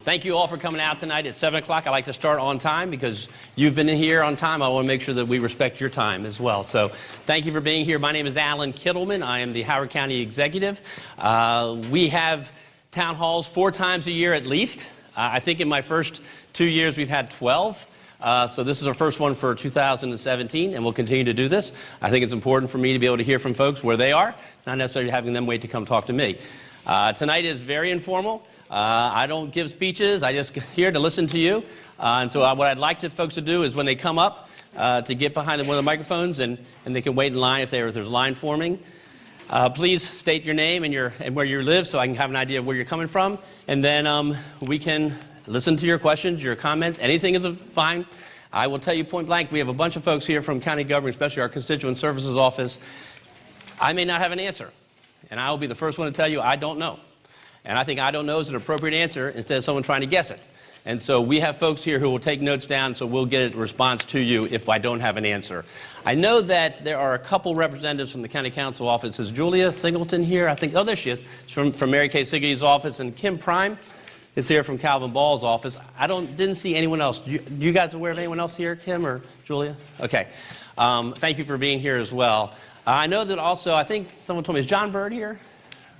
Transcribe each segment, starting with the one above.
Thank you all for coming out tonight at 7 o'clock. I like to start on time because you've been in here on time. I want to make sure that we respect your time as well. So thank you for being here. My name is Alan Kittleman. I am the Howard County Executive. We have town halls 4 times a year at least. I think in my first 2 years we've had 12. So this is our first one for 2017, and we'll continue to do this. I think it's important for me to be able to hear from folks where they are, not necessarily having them wait to come talk to me. Tonight is very informal. I don't give speeches. I just here to listen to you. And so what I'd like folks to do is when they come up to get behind one of the microphones and they can wait in line if there's line forming. Please state your name and where you live so I can have an idea of where you're coming from. And then we can listen to your questions, your comments. Anything is fine. I will tell you point blank, we have a bunch of folks here from county government, especially our constituent services office. I may not have an answer. And I will be the first one to tell you I don't know. And I think I don't know is an appropriate answer instead of someone trying to guess it. And so we have folks here who will take notes down, so we'll get a response to you if I don't have an answer. I know that there are a couple representatives from the county council office. Is Julia Singleton here? I think, oh, there she is. She's from Mary Kay Siggy's office, and Kim Prime is here from Calvin Ball's office. Didn't see anyone else. You guys aware of anyone else here, Kim or Julia? Okay. Thank you for being here as well. I know that also, I think someone told me, is John Bird here?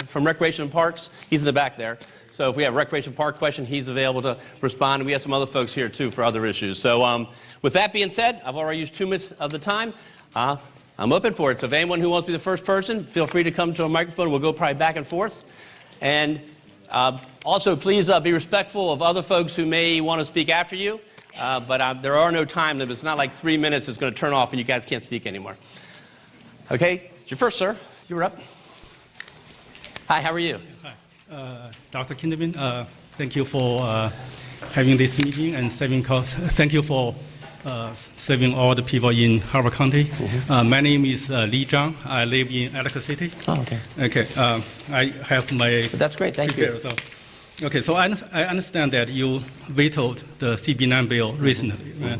From Recreation and Parks. He's in the back there. So if we have a Recreation Park question, he's available to respond. And we have some other folks here, too, for other issues. So with that being said, I've already used 2 minutes of the time. I'm open for it. So if anyone who wants to be the first person, feel free to come to a microphone. We'll go probably back and forth. And also, please be respectful of other folks who may want to speak after you. But there are no time limits. It's not like 3 minutes is going to turn off and you guys can't speak anymore. Okay? You're first, sir. You were up. Hi, how are you? Hi, Dr. Kinderman. Thank you for having this meeting and saving costs. Thank you for serving all the people in Howard County. Mm-hmm. My name is Li Zhang. I live in Ellicott City. Oh, okay. Okay. I have my. That's great. Thank you. So, okay. So I understand that you vetoed the CB9 bill recently, mm-hmm. Right?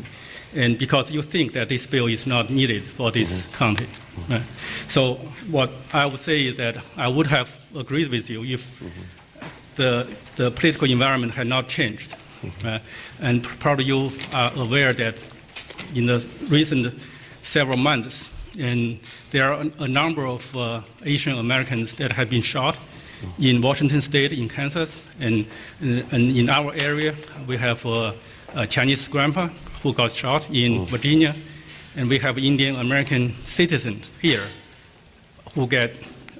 And because you think that this bill is not needed for this mm-hmm. county. Mm-hmm. Right? So what I would say is that I would have agreed with you if mm-hmm. the political environment had not changed. Mm-hmm. And probably you are aware that in the recent several months, and there are a number of Asian Americans that have been shot mm-hmm. in Washington State, in Kansas, and in our area, we have a Chinese grandpa who got shot in Virginia, and we have Indian American citizens here who get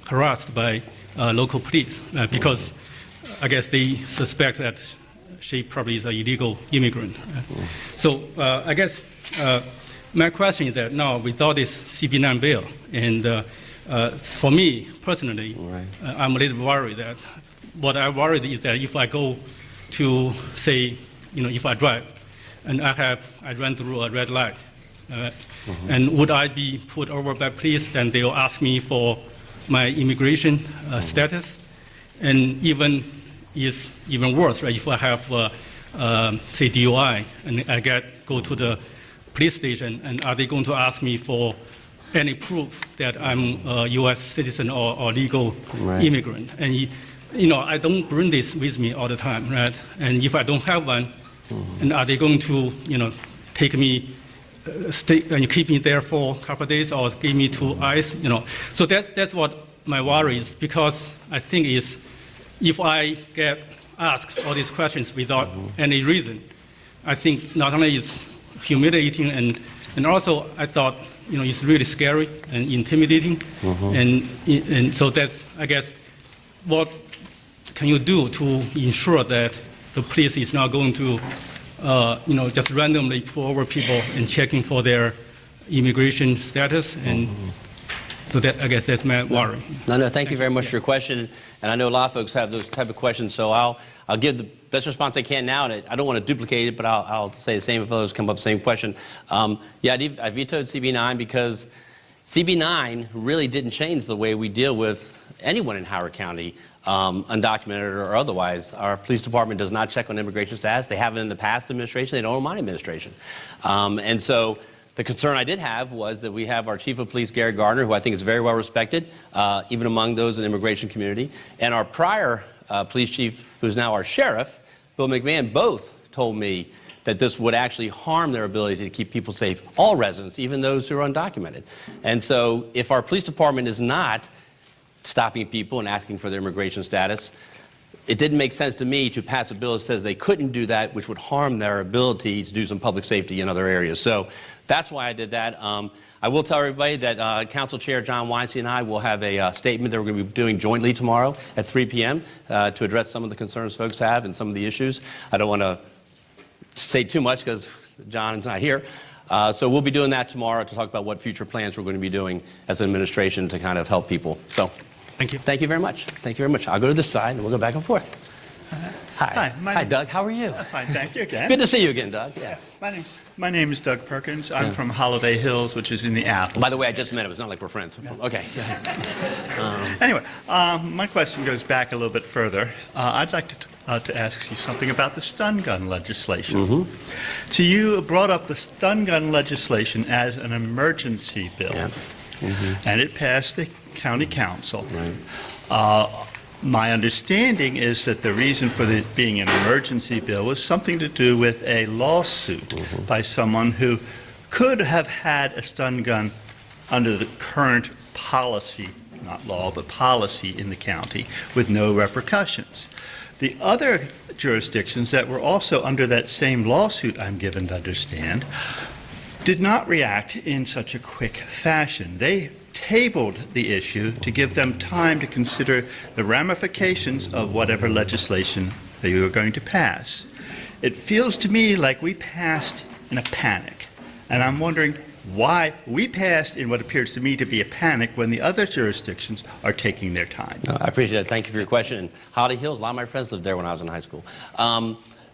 harassed by local police because I guess they suspect that she probably is an illegal immigrant. So I guess my question is that now without this CB9 bill, and for me personally, right. I'm a little worried that what I worried is that if I go to say, if I drive, and I ran through a red light. Mm-hmm. And would I be put over by police? Then they'll ask me for my immigration mm-hmm. status. And even worse, right? If I have, say, DUI, and I go to the police station, and are they going to ask me for any proof that I'm a U.S. citizen or legal right. immigrant? And I don't bring this with me all the time, right? And if I don't have one, mm-hmm. and are they going to, take me, keep me there for a couple of days, or give me to ICE? So that's what my worry is, because I think if I get asked all these questions without mm-hmm. any reason, I think not only it's humiliating, and also I thought, it's really scary and intimidating, mm-hmm. and so that's, I guess, what can you do to ensure that the police is not going to, just randomly pull over people and checking for their immigration status, and so that, I guess that's my worry. No, thank you very much for your question, and I know a lot of folks have those type of questions, so I'll give the best response I can now, and I don't want to duplicate it, but I'll say the same if others come up with the same question. Yeah, I vetoed CB9 because CB9 really didn't change the way we deal with anyone in Howard County. Undocumented or otherwise. Our police department does not check on immigration status. They haven't in the past administration. They don't in my administration. And so the concern I did have was that we have our chief of police, Gary Gardner, who I think is very well respected, even among those in the immigration community, and our prior police chief, who's now our sheriff, Bill McMahon both told me that this would actually harm their ability to keep people safe, all residents, even those who are undocumented. And so if our police department is not stopping people and asking for their immigration status, it didn't make sense to me to pass a bill that says they couldn't do that, which would harm their ability to do some public safety in other areas. So that's why I did that. I will tell everybody that Council Chair John Weinstein and I will have a statement that we're going to be doing jointly tomorrow at 3 p.m. To address some of the concerns folks have and some of the issues. I don't want to say too much because John's not here. So we'll be doing that tomorrow to talk about what future plans we're going to be doing as an administration to kind of help people. So Thank you. thank you very much. Thank you very much. I'll go to this side and we'll go back and forth. Hi. Hi, Doug. How are you? Fine, thank you again. Good to see you again, Doug. Yes. My name is Doug Perkins. I'm from Holiday Hills, which is in the Apple. By the way, I just met him. It's not like we're friends. Okay. Go ahead. Anyway, my question goes back a little bit further. I'd like to ask you something about the stun gun legislation. So you brought up the stun gun legislation as an emergency bill, and it passed the county council. My understanding is that the reason for it being an emergency bill was something to do with a lawsuit by someone who could have had a stun gun under the current policy, not law, but policy in the county with no repercussions. The other jurisdictions that were also under that same lawsuit, I'm given to understand, did not react in such a quick fashion. They tabled the issue to give them time to consider the ramifications of whatever legislation they were going to pass. It feels to me like we passed in a panic, and I'm wondering why we passed in what appears to me to be a panic when the other jurisdictions are taking their time. I appreciate it. Thank you for your question. And Holiday Hills, a lot of my friends lived there when I was in high school.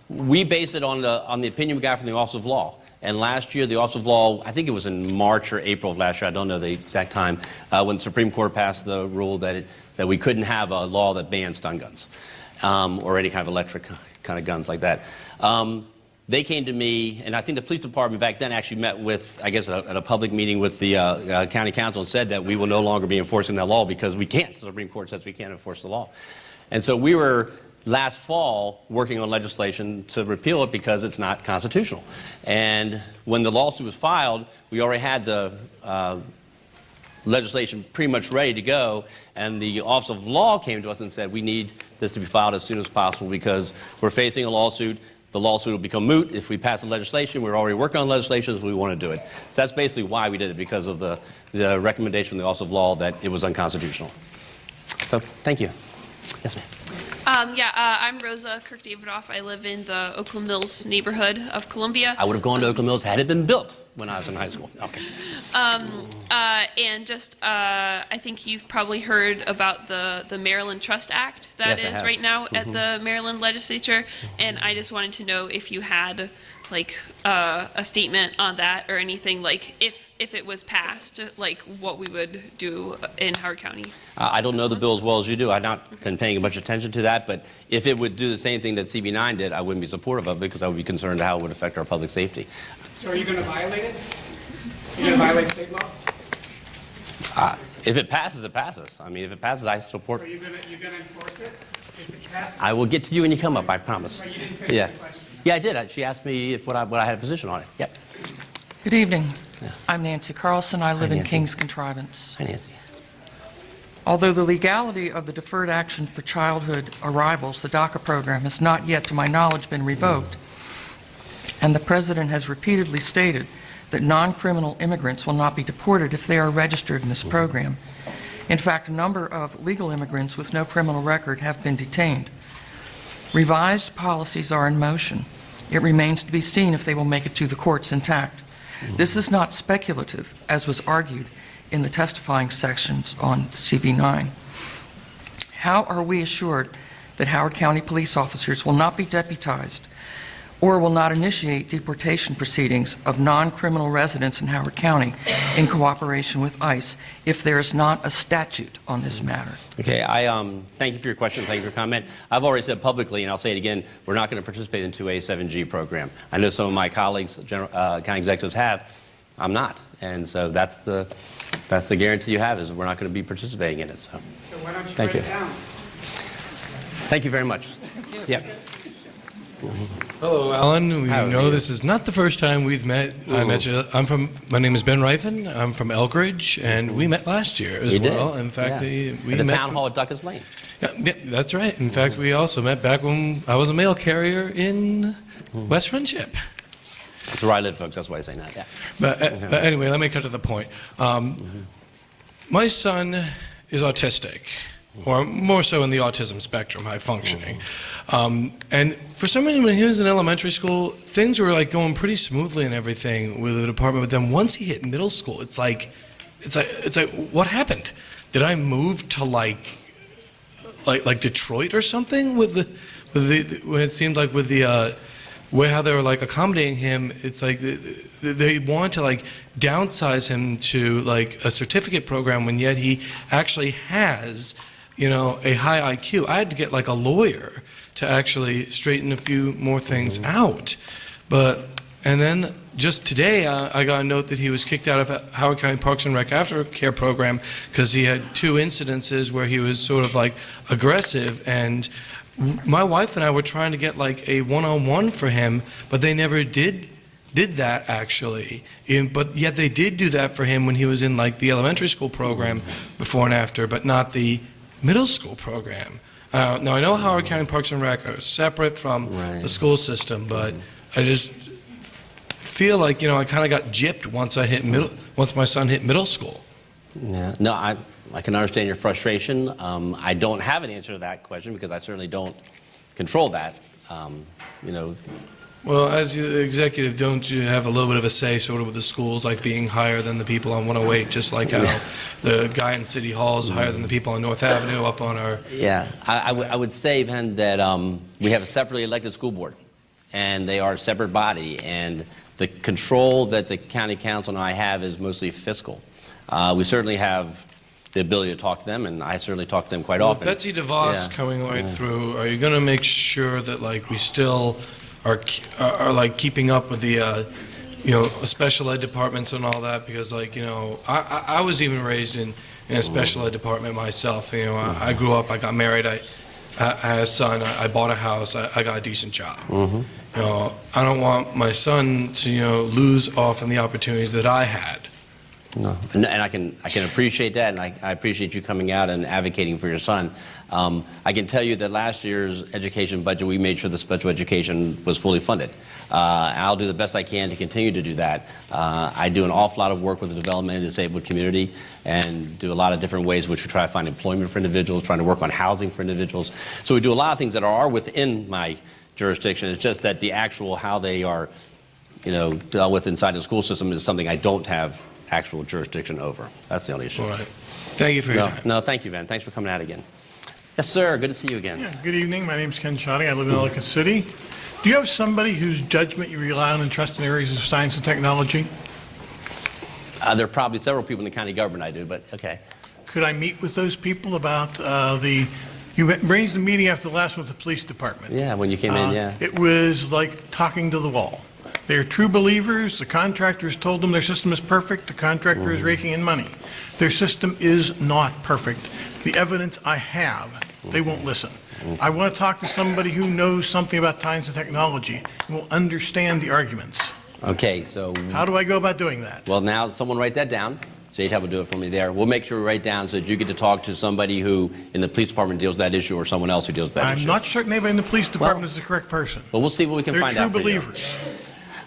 We based it on the opinion we got from the Office of Law. And last year, the Office of Law, I think it was in March or April of last year, I don't know the exact time, when the Supreme Court passed the rule that we couldn't have a law that banned stun guns or any kind of electric kind of guns like that. They came to me, and I think the police department back then actually met with, I guess, at a public meeting with the county council and said that we will no longer be enforcing that law because we can't. The Supreme Court says we can't enforce the law. And so we were last fall working on legislation to repeal it because it's not constitutional. And when the lawsuit was filed, we already had the legislation pretty much ready to go, and the Office of Law came to us and said we need this to be filed as soon as possible because we're facing a lawsuit. The lawsuit will become moot if we pass the legislation. We're already working on legislation, so we want to do it. So that's basically why we did it, because of the recommendation from the Office of Law that it was unconstitutional. So thank you. Yes, ma'am. I'm Rosa Kirk-Davidoff. I live in the Oakland Mills neighborhood of Columbia. I would have gone to Oakland Mills had it been built when I was in high school. Okay. I think you've probably heard about the Maryland Trust Act that Yes, I is have. right now at the Maryland legislature, and I just wanted to know if you had like a statement on that or anything, like if it was passed, like what we would do in Howard County. I don't know the bill as well as you do. I've not been paying much attention to that, but if it would do the same thing that CB9 did, I wouldn't be supportive of it because I would be concerned how it would affect our public safety. So are you going to violate it? You're going to violate state law? If it passes, it passes. I mean, if it passes, I support. So you're going to enforce it? If it passes? I will get to you when you come up, I promise. But you didn't finish Yeah. the question. Yeah, I did. She asked me what I had a position on it. Yep. Good evening. I'm Nancy Carlson. I live in Nancy. King's Contrivance. Hi, Nancy. Although the legality of the Deferred Action for Childhood Arrivals, the DACA program, has not yet, to my knowledge, been revoked, and the President has repeatedly stated that non-criminal immigrants will not be deported if they are registered in this program. In fact, a number of legal immigrants with no criminal record have been detained. Revised policies are in motion. It remains to be seen if they will make it to the courts intact. This is not speculative, as was argued in the testifying sections on CB9. How are we assured that Howard County police officers will not be deputized or will not initiate deportation proceedings of non-criminal residents in Howard County in cooperation with ICE if there is not a statute on this matter? Okay, thank you for your question. Thank you for your comment. I've already said publicly, and I'll say it again, we're not going to participate in 2A7G program. I know some of my colleagues, county executives have. I'm not. And so that's the guarantee you have, is we're not going to be participating in it. So So why don't you Thank write you. it down? thank you very much. Yeah. Hello, Alan. We How are know you? this is not the first time we've met. I met you. My name is Ben Rifen. I'm from Elkridge, and we met last year as We did. well. In fact, Yeah. we At the met. town hall at Duckus Lane. Yeah, that's right. In fact, we also met back when I was a mail carrier in West Friendship. That's where I live, folks. That's why I say that. Yeah. But anyway, let me cut to the point. My son is autistic, or more so in the autism spectrum, high functioning. And for some reason, when he was in elementary school, things were like going pretty smoothly and everything with the department. But then once he hit middle school, it's like, what happened? Did I move to like Detroit or something with the when it seemed like with the way how they were like accommodating him, it's like they want to like downsize him to like a certificate program when yet he actually has, you know, a high IQ. I had to get like a lawyer to actually straighten a few more things out. And then just today, I got a note that he was kicked out of Howard County Parks and Rec Aftercare program because he had 2 incidences where he was sort of like aggressive, and my wife and I were trying to get like a one-on-one for him, but they never did that actually. But yet they did do that for him when he was in like the elementary school program before and after, but not the middle school program. Now I know Howard County Parks and Rec are separate from the school system, but I just feel like, you know, I kind of got gypped once my son hit middle school. Yeah. No, I can understand your frustration. I don't have an answer to that question because I certainly don't control that. You know. Well, as the executive, don't you have a little bit of a say sort of with the schools like being higher than the people on 108, just like how the guy in City Hall is higher than the people on North Avenue up on our... Yeah, I would say, Ben, that we have a separately elected school board, and they are a separate body, and the control that the county council and I have is mostly fiscal. We certainly have the ability to talk to them, and I certainly talk to them quite often. Betsy DeVos coming right through, are you going to make sure that like we still are like keeping up with the you know, special ed departments and all that? Because like, you know, I was even raised in a special ed department myself. You know, I grew up, I got married, I had a son, I bought a house, I got a decent job. You know, I don't want my son to, you know, lose off on the opportunities that I had. No. And I can appreciate that, and I appreciate you coming out and advocating for your son. I can tell you that last year's education budget, we made sure the special education was fully funded. I'll do the best I can to continue to do that. I do an awful lot of work with the development and disabled community and do a lot of different ways which we try to find employment for individuals, trying to work on housing for individuals. So we do a lot of things that are within my jurisdiction. It's just that the actual how they are, you know, dealt with inside the school system is something I don't have actual jurisdiction over. That's the only issue. All right. Thank you for your time. No, thank you, Ben. Thanks for coming out again. Yes, sir. Good to see you again. Yeah, good evening. My name's Ken Shoddy. I live in Ellicott City. Do you have somebody whose judgment you rely on and trust in areas of science and technology? There are probably several people in the county government I do, but okay. Could I meet with those people about you arranged the meeting after the last one with the police department. Yeah, when you came in, yeah. It was like talking to the wall. They're true believers. The contractors told them their system is perfect. The contractor is raking in money. Their system is not perfect. The evidence I have, they won't listen. I want to talk to somebody who knows something about science and technology and will understand the arguments. Okay, so, How do I go about doing that? well, now someone write that down. Jade will do it for me there. We'll make sure we write down so that you get to talk to somebody who in the police department deals with that issue or someone else who deals with that I'm issue. not certain anybody in the police department is the correct person. But we'll see what we can They're find true out for you. believers.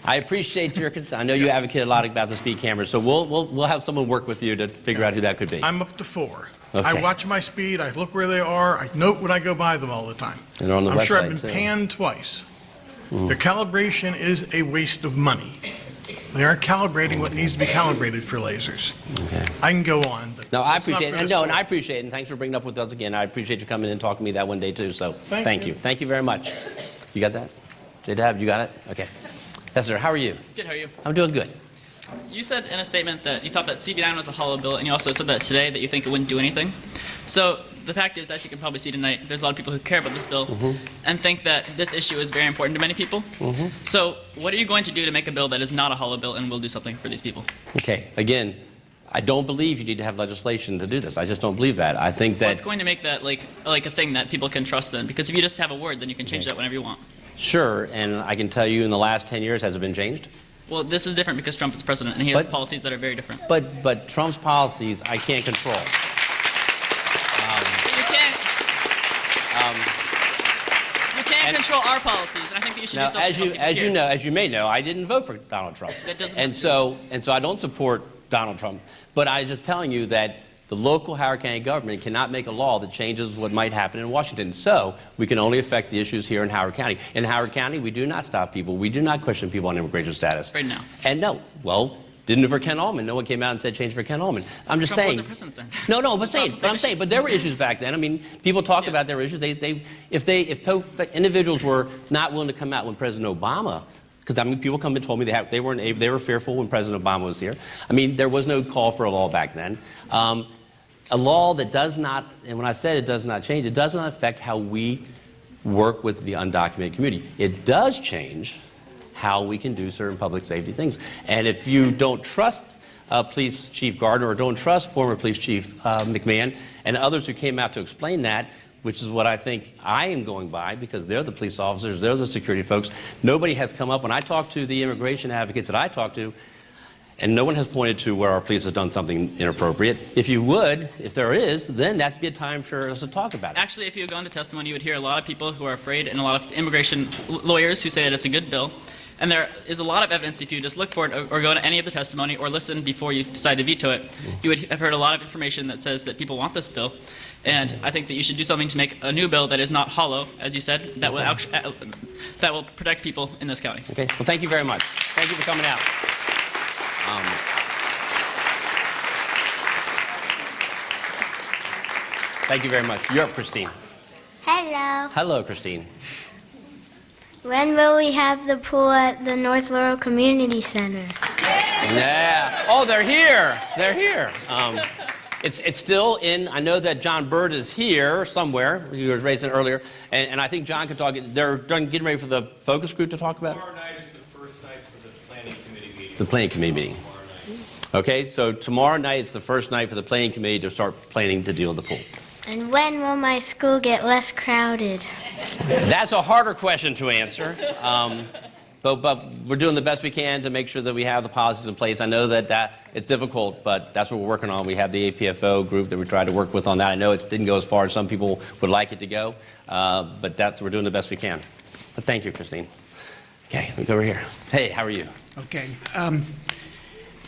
I appreciate your concern. I know you advocate a lot about the speed cameras, so we'll have someone work with you to figure out who that could be. I'm up to 4. Okay. I watch my speed, I look where they are, I note when I go by them all the time. And they're on the I'm sure I've website, been too. panned twice. The calibration is a waste of money. They aren't calibrating what needs to be calibrated for lasers. Okay. I can go on, but No, I it's not appreciate for it. this No, forum. and I appreciate it. And thanks for bringing it up with us again. I appreciate you coming in and talking to me that one day, too. So thank you. Thank you very much. You got that? J-Dab, you got it? Okay. Yes, sir. How are you? Good, how are you? I'm doing good. You said in a statement that you thought that CB9 was a hollow bill, and you also said that today that you think it wouldn't do anything. So the fact is, as you can probably see tonight, there's a lot of people who care about this bill and think that this issue is very important to many people. So what are you going to do to make a bill that is not a hollow bill and will do something for these people? Okay. Again, I don't believe you need to have legislation to do this. I just don't believe that. I think that... What's going to make that like a thing that people can trust then? Because if you just have a word, then you can change that whenever you want. Sure, and I can tell you in the last 10 years, has it been changed? Well, this is different because Trump is president and he has But- policies that are very different. But Trump's policies, I can't control. You can't control our policies, and I think that you should do Now, something to help people here. as you may know, I didn't vote for Donald Trump. That doesn't And so I don't support Donald Trump. But I'm just telling you that the local Howard County government cannot make a law that changes what might happen in Washington. So we can only affect the issues here in Howard County. In Howard County, we do not stop people. We do not question people on immigration status. Right now. And no, well, didn't for Ken Allman. No one came out and said change for Ken Allman. I'm just Trump saying. wasn't president then. No, but It's not the same I'm saying, issue. but there were issues back then. I mean, people talk about their issues. If individuals were not willing to come out when President Obama, because I mean, people come and told me they were fearful when President Obama was here. I mean, there was no call for a law back then. A law that does not, and when I said it does not change, it does not affect how we work with the undocumented community. It does change how we can do certain public safety things. And if you don't trust Police Chief Gardner or don't trust former Police Chief McMahon and others who came out to explain that, which is what I think I am going by because they're the police officers, they're the security folks. Nobody has come up. When I talk to the immigration advocates that I talk to, and no one has pointed to where our police has done something inappropriate. If you would, if there is, then that'd be a time for us to talk about it. Actually, if you go into testimony, you would hear a lot of people who are afraid and a lot of immigration lawyers who say that it's a good bill. And there is a lot of evidence, if you just look for it or go to any of the testimony or listen before you decide to veto it, you would have heard a lot of information that says that people want this bill. And I think that you should do something to make a new bill that is not hollow, as you said, that will protect people in this county. Okay, well, thank you very much. Thank you for coming out. Thank you very much. You're up, Christine. Hello. Hello, Christine. When will we have the pool at the North Laurel Community Center? Yeah. Oh, they're here. They're here. It's still in. I know that John Bird is here somewhere. He was raising it earlier, and I think John can talk. They're getting ready for the focus group to talk about it. Tomorrow night is the first night for the planning committee meeting. The planning committee meeting. Okay, so tomorrow night is the first night for the planning committee to start planning to deal with the pool. And when will my school get less crowded? That's a harder question to answer. But we're doing the best we can to make sure that we have the policies in place. I know that it's difficult, but that's what we're working on. We have the APFO group that we try to work with on that. I know it didn't go as far as some people would like it to go, but we're doing the best we can. But thank you, Christine. Okay, let me go over here. Hey, how are you? Okay.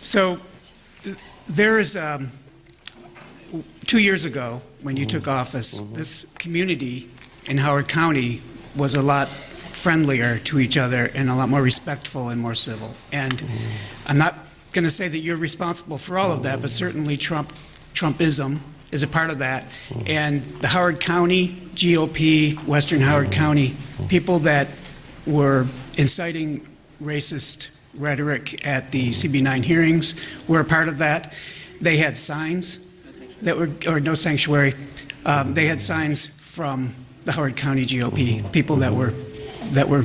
So there is, 2 years ago, when you took office, this community in Howard County was a lot friendlier to each other and a lot more respectful and more civil. And I'm not going to say that you're responsible for all of that, but certainly Trumpism is a part of that. And the Howard County GOP, Western Howard County, people that were inciting racist rhetoric at the CB9 hearings were a part of that. They had signs that were, or no sanctuary, they had signs from the Howard County GOP, people that were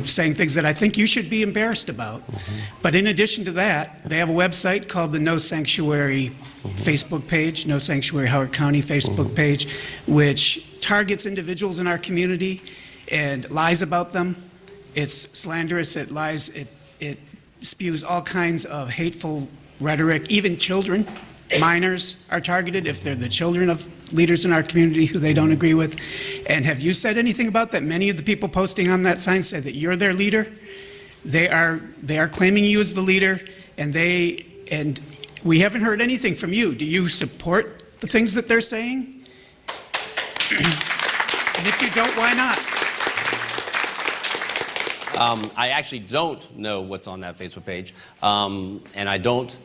saying things that I think you should be embarrassed about. But in addition to that, they have a website called the No Sanctuary Facebook page, No Sanctuary Howard County Facebook page, which targets individuals in our community and lies about them. It's slanderous, it lies, it spews all kinds of hateful rhetoric. Even children, minors are targeted if they're the children of leaders in our community who they don't agree with. And have you said anything about that? Many of the people posting on that sign say that you're their leader. They are claiming you as the leader, and we haven't heard anything from you. Do you support the things that they're saying? And if you don't, why not? I actually don't know what's on that Facebook page, and I don't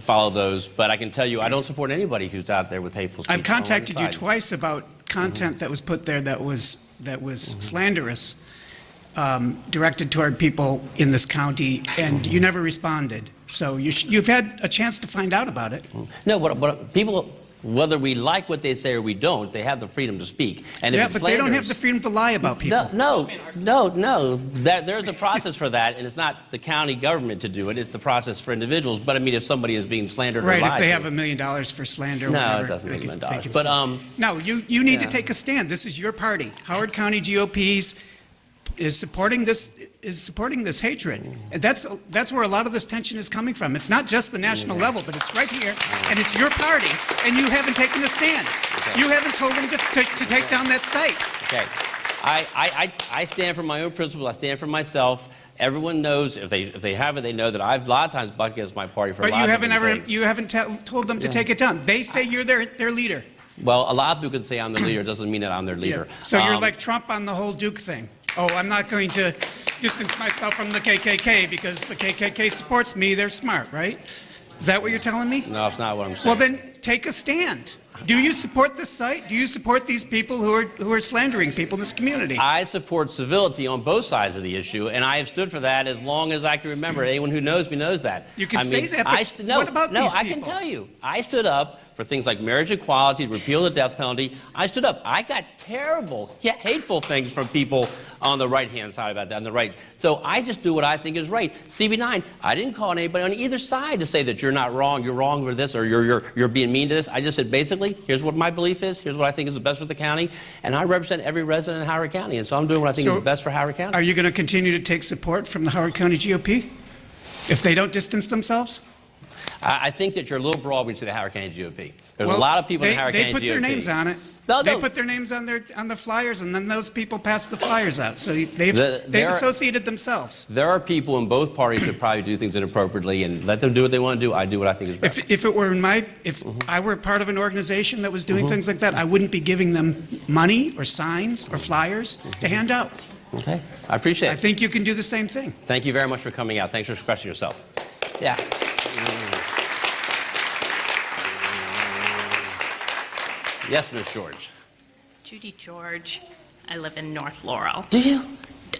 follow those, but I can tell you I don't support anybody who's out there with hateful speech. I've contacted on you one side. twice about content that was put there that was slanderous, directed toward people in this county, and you never responded. So you've had a chance to find out about it. No, but people, whether we like what they say or we don't, they have the freedom to speak. And if Yeah, it's but they don't have slanderous- the freedom to lie about people. No. There's a process for that, and it's not the county government to do it. It's the process for individuals. But I mean, if somebody is being slandered or Right, lied if they to- have $1 million for slander or No, whatever. it doesn't they take $1 could- million. they could But, sue. No, you need to yeah. take a stand. This is your party. Howard County GOP's is supporting this hatred. And that's where a lot of this tension is coming from. It's not just the national level, but it's right here, and it's your party, and you haven't taken a stand. You haven't told them to take down that site. Okay. I stand for my own principles. I stand for myself. Everyone knows, if they haven't, they know that I've a lot of times bucked against my party for a But lot of different things. you haven't told them to take it down. They say you're their leader. Well, a lot of people can say I'm the leader. It doesn't mean that I'm their leader. So you're like Trump on the whole Duke thing. Oh, I'm not going to distance myself from the KKK because the KKK supports me. They're smart, right? Is that what you're telling me? No, that's not what I'm saying. Well, then take a stand. Do you support this site? Do you support these people who are slandering people in this community? I support civility on both sides of the issue, and I have stood for that as long as I can remember. Anyone who knows me knows that. You can say that, but what about these I can people? tell you. I stood up for things like marriage equality, repeal the death penalty. I stood up. I got terrible, hateful things from people on the right-hand side about that, on the right. So I just do what I think is right. CB9, I didn't call on anybody on either side to say that you're not wrong, you're wrong for this, or you're being mean to this. I just said, basically, here's what my belief is, here's what I think is the best for the county, and I represent every resident in Howard County, and so I'm doing what I think is the best for Howard County. Are you going to continue to take support from the Howard County GOP if they don't distance themselves? I think that you're a little broad when you say the Howard County GOP. There's a lot of people in the Howard County GOP. They put their names on it. No, they put their names on the flyers, and then those people pass the flyers out. So they've associated themselves. There are people in both parties that probably do things inappropriately, and let them do what they want to do. I do what I think is best. If I were part of an organization that was doing things like that, I wouldn't be giving them money or signs or flyers to hand out. Okay, I appreciate it. I think you can do the same thing. Thank you very much for coming out. Thanks for expressing yourself. Yeah. Yes, Ms. George. Judy George. I live in North Laurel. Do you?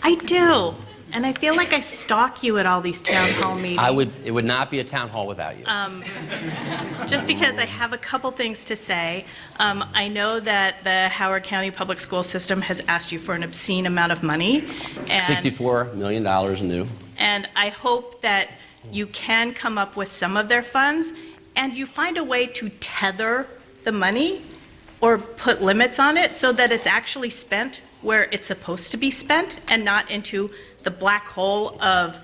I do. And I feel like I stalk you at all these town hall meetings. It would not be a town hall without you. Just because I have a couple things to say. I know that the Howard County Public School System has asked you for an obscene amount of money. And, $64 million new. and I hope that you can come up with some of their funds and you find a way to tether the money or put limits on it so that it's actually spent where it's supposed to be spent and not into the black hole of,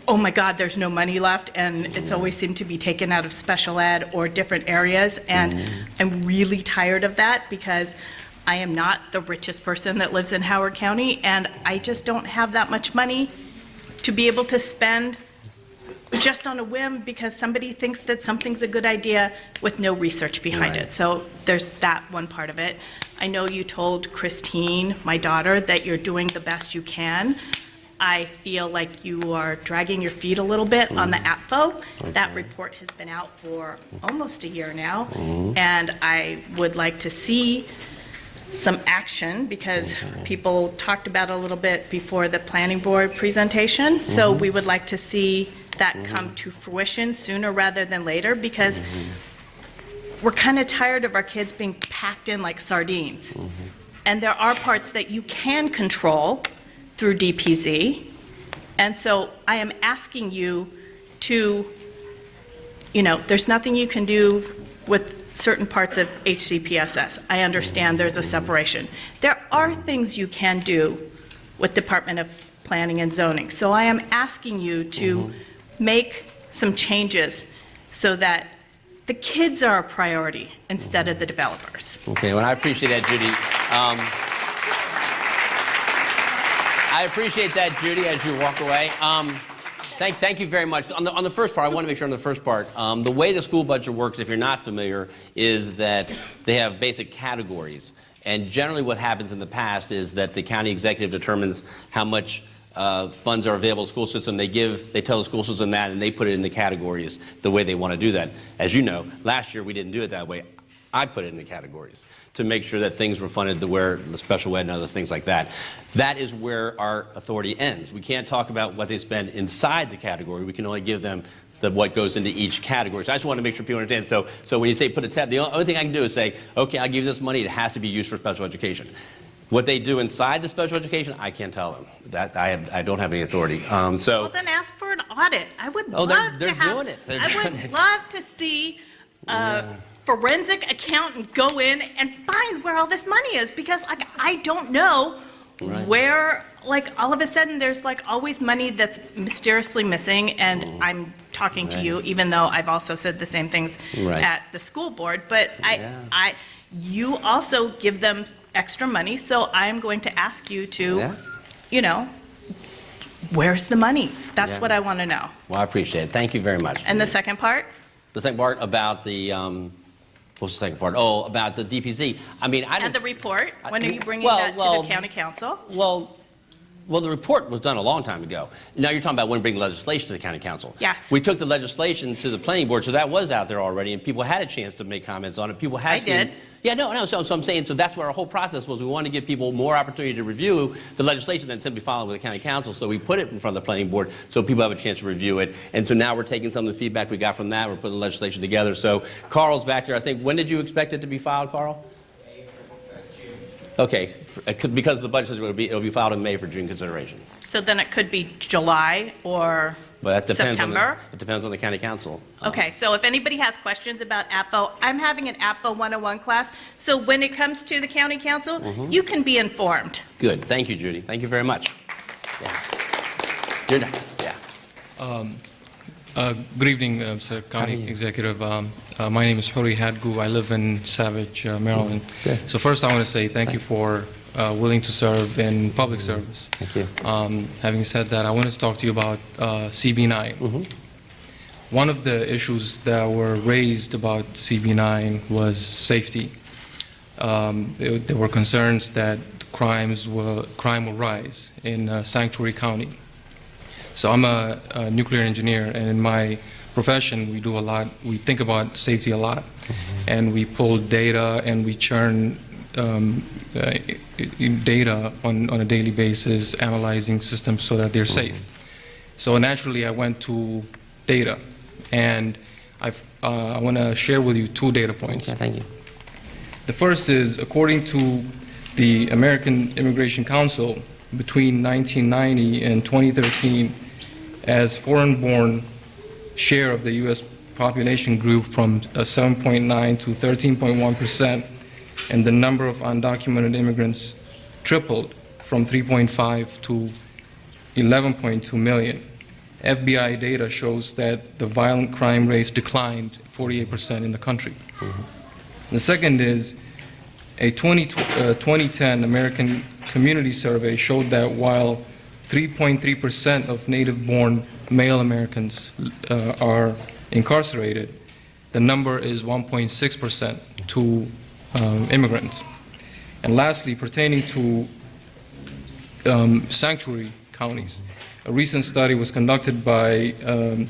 oh my God, there's no money left, and it's always seemed to be taken out of special ed or different areas. And I'm really tired of that because I am not the richest person that lives in Howard County, and I just don't have that much money to be able to spend just on a whim because somebody thinks that something's a good idea with no research behind it. So there's that one part of it. I know you told Christine, my daughter, that you're doing the best you can. I feel like you are dragging your feet a little bit on the APFO. That report has been out for almost a year now, and I would like to see some action because people talked about it a little bit before the planning board presentation. So we would like to see that come to fruition sooner rather than later because we're kind of tired of our kids being packed in like sardines. And there are parts that you can control through DPZ. And so I am asking you to, there's nothing you can do with certain parts of HCPSS. I understand there's a separation. There are things you can do with Department of Planning and Zoning. So I am asking you to make some changes so that the kids are a priority instead of the developers. Okay, well, I appreciate that, Judy. I appreciate that, Judy, as you walk away. Thank you very much. On the first part, I want to make sure on the first part, the way the school budget works, if you're not familiar, is that they have basic categories. And generally what happens in the past is that the county executive determines how much funds are available to the school system. They tell the school system that, and they put it in the categories the way they want to do that. As you know, last year we didn't do it that way. I put it in the categories to make sure that things were funded to where the special ed and other things like that. That is where our authority ends. We can't talk about what they spend inside the category. We can only give them what goes into each category. So I just want to make sure people understand. So when you say put a tab, the only thing I can do is say, okay, I'll give you this money. It has to be used for special education. What they do inside the special education, I can't tell them. That I don't have any authority. Well, then ask for an audit. I would love they're to have. doing it. I would love to see a forensic accountant go in and find where all this money is because I don't know Right. where, like, all of a sudden, there's like always money that's mysteriously missing, and I'm talking to you, even though I've also said the same things Right. at the school board, but Yeah. you also give them extra money, so I'm going to ask you to, Yeah. you know, where's the money? That's Yeah. what I want to know. Well, I appreciate it. Thank you very much. And the second part? The second part about the, what's the second part? Oh, about the DPZ. I mean, I And didn't... the report? When are you bringing Well, that to well, the county council? Well, the report was done a long time ago. Now you're talking about when bringing legislation to the county council. Yes. We took the legislation to the planning board, so that was out there already, and people had a chance to make comments on it. People had I seen... did. Yeah, no, so I'm saying, so that's where our whole process was. We wanted to give people more opportunity to review the legislation than simply filing with the county council. So we put it in front of the planning board so people have a chance to review it. And so now we're taking some of the feedback we got from that. We're putting the legislation together. So Carl's back there. I think, when did you expect it to be filed, Carl? Okay, because the budget says it'll be filed in May for June consideration. So then it could be July or But that depends September? it depends on the county council. Okay, so if anybody has questions about APFO, I'm having an APFO 101 class, so when it comes to the county council, you can be informed. Good. Thank you, Judy. Thank you very much. Yeah. You're next. Yeah. Good evening, Sir County Executive. My name is Hori Hadgu. I live in Savage, Maryland. So first I want to say thank you for willing to serve in public service. Thank you. Having said that, I wanted to talk to you about CB9. One of the issues that were raised about CB9 was safety. There were concerns that crime will rise in Sanctuary County. So I'm a nuclear engineer, and in my profession, we do a lot. We think about safety a lot, and we pull data and we churn data on a daily basis, analyzing systems so that they're safe. So naturally, I went to data, and I want to share with you 2 data points. Yeah, thank you. The first is, according to the American Immigration Council, between 1990 and 2013, as foreign-born share of the U.S. population grew from 7.9 to 13.1%, and the number of undocumented immigrants tripled from 3.5 to 11.2 million. FBI data shows that the violent crime rates declined 48% in the country. The second is a 2010 American Community Survey showed that while 3.3% of native-born male Americans are incarcerated, the number is 1.6% to immigrants. And lastly, pertaining to sanctuary counties, a recent study was conducted by a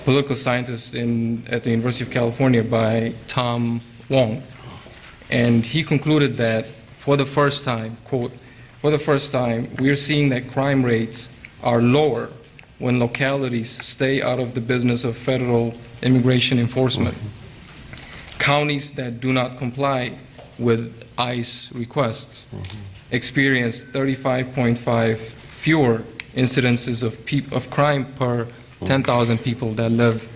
political scientist at the University of California by Tom Wong, and he concluded that for the first time, quote, "For the first time, we are seeing that crime rates are lower when localities stay out of the business of federal immigration enforcement. Counties that do not comply with ICE requests experience 35.5 fewer incidences of crime per 10,000 people that live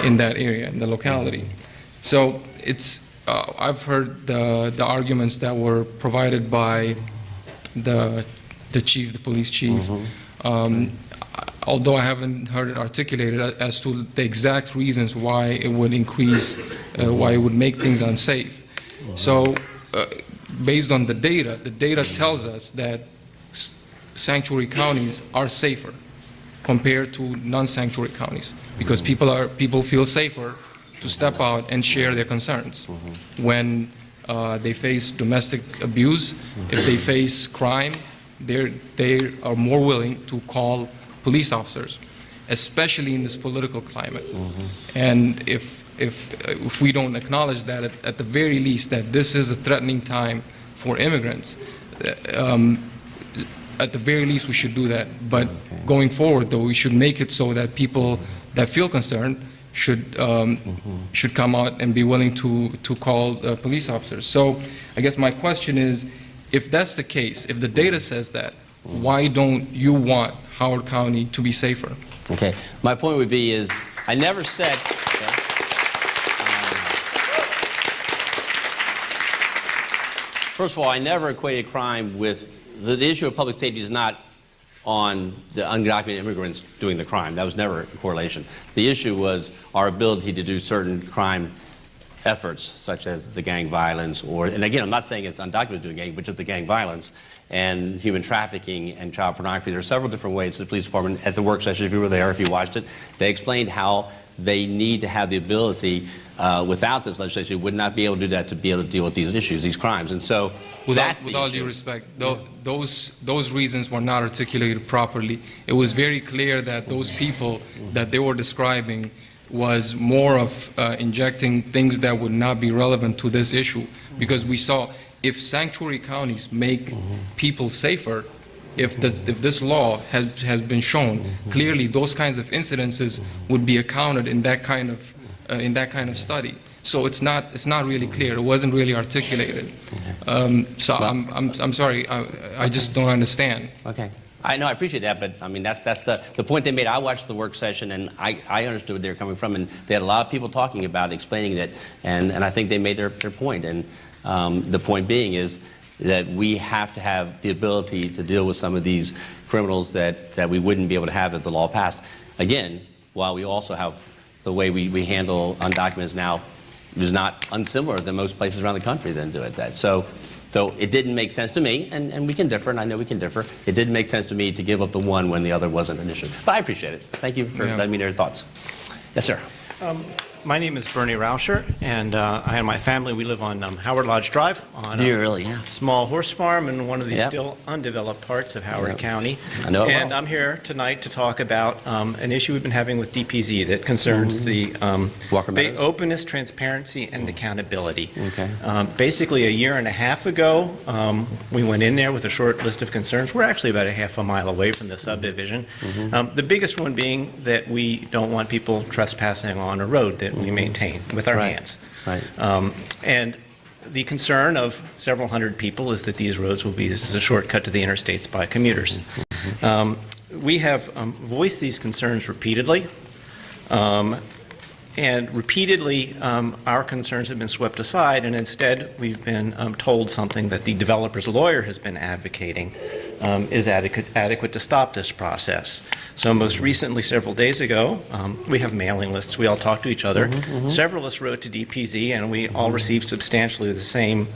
in that area, in the locality." So I've heard the arguments that were provided by the chief, the police chief, although I haven't heard it articulated as to the exact reasons why it would increase, why it would make things unsafe. So based on the data tells us that sanctuary counties are safer compared to non-sanctuary counties, because people feel safer to step out and share their concerns. When they face domestic abuse, if they face crime, they are more willing to call police officers, especially in this political climate. And if we don't acknowledge that, at the very least, that this is a threatening time for immigrants, at the very least we should do that. But going forward, though, we should make it so that people that feel concerned should come out and be willing to call police officers. So I guess my question is, if that's the case, if the data says that, why don't you want Howard County to be safer? Okay. My point would be is, I never said... First of all, I never equated crime with, the issue of public safety is not on the undocumented immigrants doing the crime. That was never a correlation. The issue was our ability to do certain crime efforts, such as the gang violence, or, and again, I'm not saying it's undocumented doing gang, but just the gang violence and human trafficking and child pornography. There are several different ways the police department, at the work session, if you were there, if you watched it, they explained how they need to have the ability, without this legislation, would not be able to do that to be able to deal with these issues, these crimes. And so that's the with all issue. due respect, those reasons were not articulated properly. It was very clear that those people that they were describing was more of injecting things that would not be relevant to this issue, because we saw if sanctuary counties make people safer, if this law has been shown, clearly those kinds of incidences would be accounted in that kind of study. So it's not really clear. It wasn't really articulated. So I'm sorry. I just don't understand. Okay. I know, I appreciate that, but I mean, that's the point they made. I watched the work session, and I understood where they were coming from, and they had a lot of people talking about, explaining that, and I think they made their point. And the point being is that we have to have the ability to deal with some of these criminals that we wouldn't be able to have if the law passed. Again, while we also have the way we handle undocumented now is not unsimilar than most places around the country then do it that. So it didn't make sense to me, and we can differ, and I know we can differ. It didn't make sense to me to give up the one when the other wasn't an issue. But I appreciate it. Thank you for letting me know your thoughts. Yes, sir. My name is Bernie Rauscher, and I and my family, we live on Howard Lodge Drive on Do you really? Yeah. a small horse farm in one of the Yep. still undeveloped parts of Howard Yep. County. I know it And well. I'm here tonight to talk about an issue we've been having with DPZ that concerns the Walker Meadows? openness, transparency, and accountability. Okay. Basically, a year and a half ago, we went in there with a short list of concerns. We're actually about a half a mile away from the subdivision. The biggest one being that we don't want people trespassing on a road that we maintain with our Right. hands. Right. And the concern of several hundred people is that these roads will be used as a shortcut to the interstates by commuters. We have voiced these concerns repeatedly. And repeatedly, our concerns have been swept aside, and instead we've been told something that the developer's lawyer has been advocating is adequate to stop this process. So most recently, several days ago, we have mailing lists. We all talk to each other. Several of us wrote to DPZ, and we all received substantially the same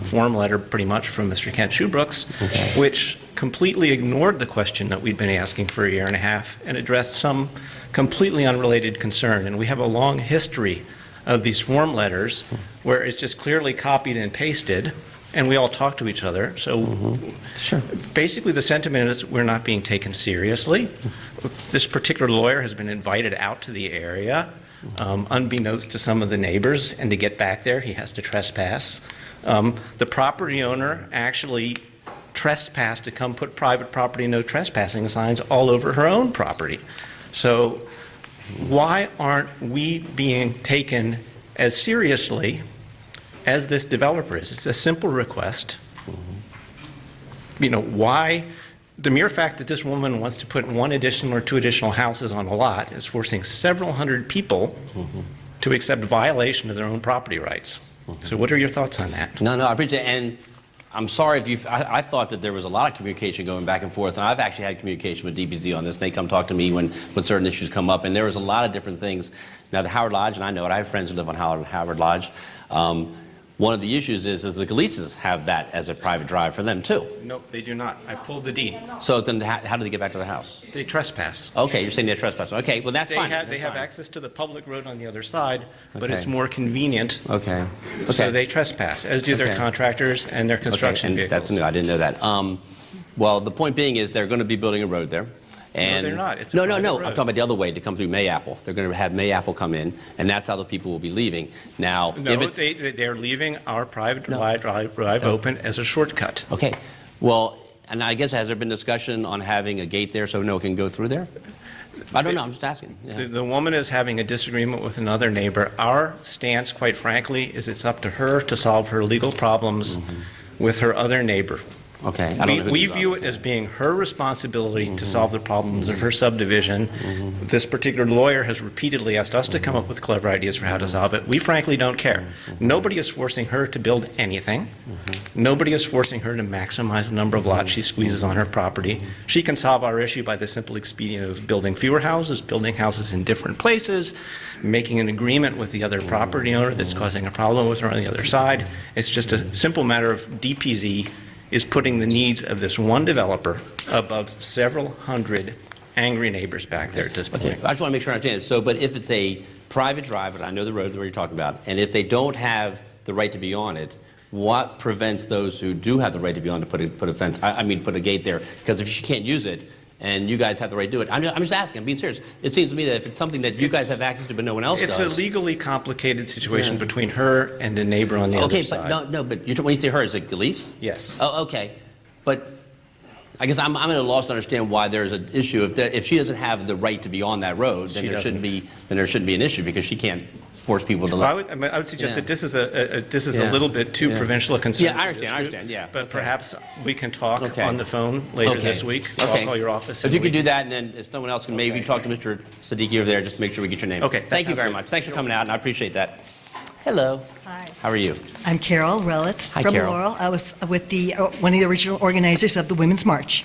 form letter, pretty much, from Mr. Kent Shoebrooks, which completely ignored the question that we'd been asking for a year and a half and addressed some completely unrelated concern. And we have a long history of these form letters where it's just clearly copied and pasted, and we all talk to each other. So basically the sentiment is we're not being taken seriously. This particular lawyer has been invited out to the area, unbeknownst to some of the neighbors, and to get back there he has to trespass. The property owner actually trespassed to come put private property no trespassing signs all over her own property. So why aren't we being taken as seriously as this developer is? It's a simple request. You know, why? The mere fact that this woman wants to put one additional or two additional houses on a lot is forcing several hundred people to accept violation of their own property rights. So what are your thoughts on that? No, I appreciate it. And I'm sorry if you, I thought that there was a lot of communication going back and forth, and I've actually had communication with DPZ on this. They come talk to me when certain issues come up, and there was a lot of different things. Now, the Howard Lodge, and I know it, I have friends who live on Howard Lodge. One of the issues is the Galeases have that as a private drive for them, too. Nope, they do not. I pulled the deed. So then how do they get back to the house? They trespass. Okay, you're saying they're trespassing. Okay, well, that's They fine. have, That's they have fine. access to the public road on the other side, but Okay. it's more convenient. Okay. So Okay. they trespass, as do their Okay. contractors and their construction Okay, and vehicles. that's new. I didn't know that. Well, the point being is they're going to be building a road there. And they're not. It's a no. private I'm road. talking about the other way to come through Mayapple. They're going to have Mayapple come in, and that's how the people will be leaving. Now, No, if it's they're leaving our private drive open as a shortcut. okay, well, and I guess has there been discussion on having a gate there so no one can go through there? I don't know. I'm just asking. Yeah. The woman is having a disagreement with another neighbor. Our stance, quite frankly, is it's up to her to solve her legal problems with her other neighbor. Okay, I don't know who We these are. view it as being her responsibility to solve the problems of her subdivision. This particular lawyer has repeatedly asked us to come up with clever ideas for how to solve it. We frankly don't care. Nobody is forcing her to build anything. Nobody is forcing her to maximize the number of lots she squeezes on her property. She can solve our issue by the simple expedient of building fewer houses, building houses in different places, making an agreement with the other property owner that's causing a problem with her on the other side. It's just a simple matter of DPZ is putting the needs of this one developer above several hundred angry neighbors back there at this point. Okay, I just want to make sure I understand. So, but if it's a private drive, and I know the road where you're talking about, and if they don't have the right to be on it, what prevents those who do have the right to be on to put a fence, put a gate there? Because if she can't use it, and you guys have the right to do it. I'm just asking, I'm being serious. It seems to me that if it's something that you guys have access to but no one else It's does. a legally complicated situation between her and a neighbor on the other Okay, side. but no, but when you say her, is it Gillies? Yes. Oh, okay. But I guess I'm at a loss to understand why there's an issue. If she doesn't have the right to be on that road, then She there shouldn't doesn't. be an issue because she can't force people to. Well, I would suggest Yeah. that this is a Yeah. little bit too Yeah. provincial a concern. Yeah, I for understand, this I group, understand, yeah. But Okay. perhaps we can talk Okay. on the phone later this week. So Okay. I'll call your office. If and you we could do that, and then if someone else can maybe talk to Mr. Siddiqui over there, just to make sure we get your name. Okay, that Thank you sounds very good. much. Thanks for coming out, and I appreciate that. Hello. Hi. How are you? I'm Carol Relitz Hi, from Carol. Laurel. I was with the one of the original organizers of the Women's March.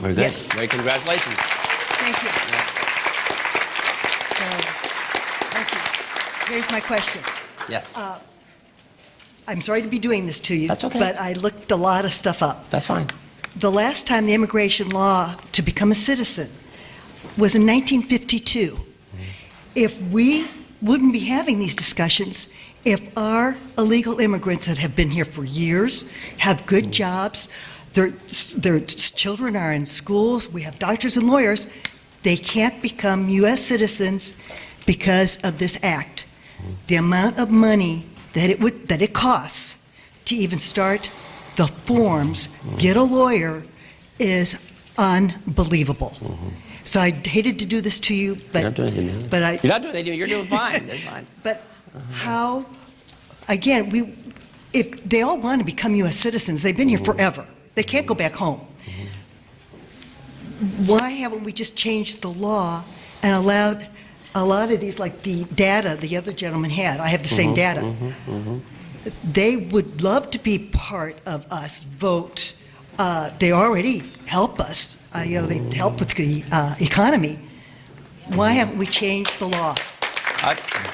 Very good. Yes. Very congratulations. Thank you. So, thank you. Here's my question. Yes. I'm sorry to be doing this to you. That's okay. But I looked a lot of stuff up. That's fine. The last time the immigration law to become a citizen was in 1952. If we wouldn't be having these discussions, if our illegal immigrants that have been here for years, have good jobs, their children are in schools, we have doctors and lawyers, they can't become U.S. citizens because of this act. The amount of money that it costs to even start the forms, get a lawyer, is unbelievable. So I hated to do this to you, but You're not doing anything. but I. You're not doing anything. You're doing fine. That's fine. But how? Again, if they all want to become U.S. citizens, they've been here forever. They can't go back home. Why haven't we just changed the law and allowed a lot of these, like the data the other gentleman had? I have the same data. They would love to be part of us, vote. They already help us. They help with the economy. Why haven't we changed the law?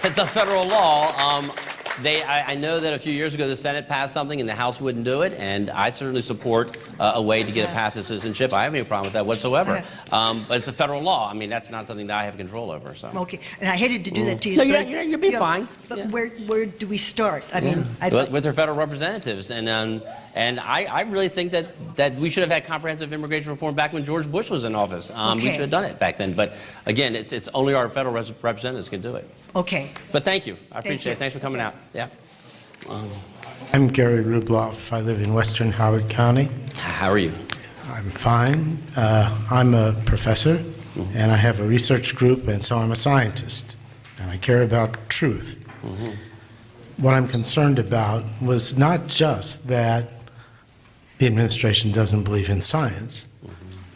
It's a federal law. I know that a few years ago the Senate passed something and the House wouldn't do it, and I certainly support a way to get a path to citizenship. I have no problem with that whatsoever. But it's a federal law. I mean, that's not something that I have control over. So. Okay, and I hated to do that to you. No, but- you'll be fine. But where do we start? I mean, With their federal representatives, and I really think that we should have had comprehensive immigration reform back when George Bush was in office. We Okay. should have done it back then. But again, it's only our federal representatives can do it. Okay. But thank you. I appreciate you. it. Thanks for coming out. Yeah. I'm Gary Rubloff. I live in western Howard County. How are you? I'm fine. I'm a professor, and I have a research group, and so I'm a scientist, and I care about truth. What I'm concerned about was not just that the administration doesn't believe in science,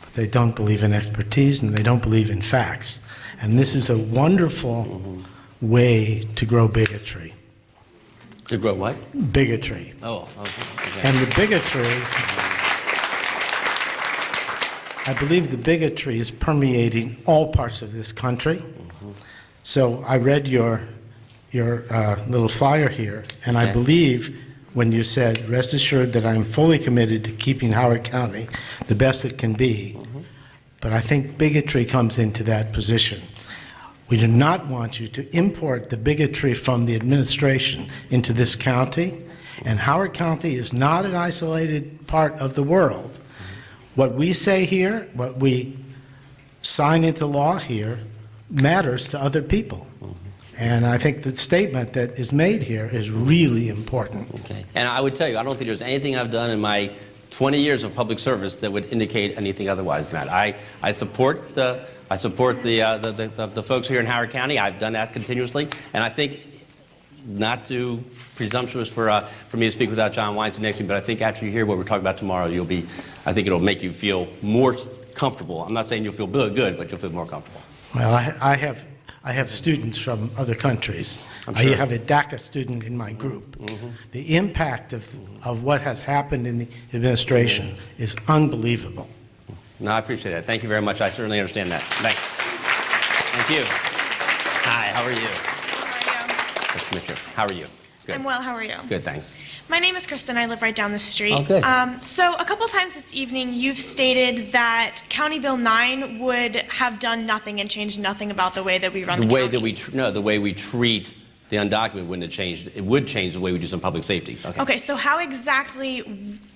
but they don't believe in expertise, and they don't believe in facts. And this is a wonderful way to grow bigotry. To grow what? Bigotry. Oh, okay. And the bigotry, I believe the bigotry is permeating all parts of this country. So I read your little flyer here, and I Okay. believe when you said, rest assured that I'm fully committed to keeping Howard County the best it can be. But I think bigotry comes into that position. We do not want you to import the bigotry from the administration into this county, and Howard County is not an isolated part of the world. What we say here, what we sign into law here, matters to other people. And I think the statement that is made here is really important. Okay. And I would tell you, I don't think there's anything I've done in my 20 years of public service that would indicate anything otherwise than that. I support the folks here in Howard County. I've done that continuously, and I think not too presumptuous for me to speak without John Weinstein next to me, but I think after you hear what we're talking about tomorrow, I think it'll make you feel more comfortable. I'm not saying you'll feel good, but you'll feel more comfortable. Well, I have students from other countries. I'm sure. I have a DACA student in my group. The impact of what has happened in the administration is unbelievable. No, I appreciate that. Thank you very much. I certainly understand that. Thanks. Thank you. Hi, how are you? Nice to meet you. How are you? Good. I'm well, how are you? Good, thanks. My name is Kristen, I live right down the street. Oh, good. So a couple times this evening, you've stated that County Bill 9 would have done nothing and changed nothing about the way that we run the The way county. the way we treat the undocumented wouldn't have changed. It would change the way we do some public safety. Okay, so how exactly,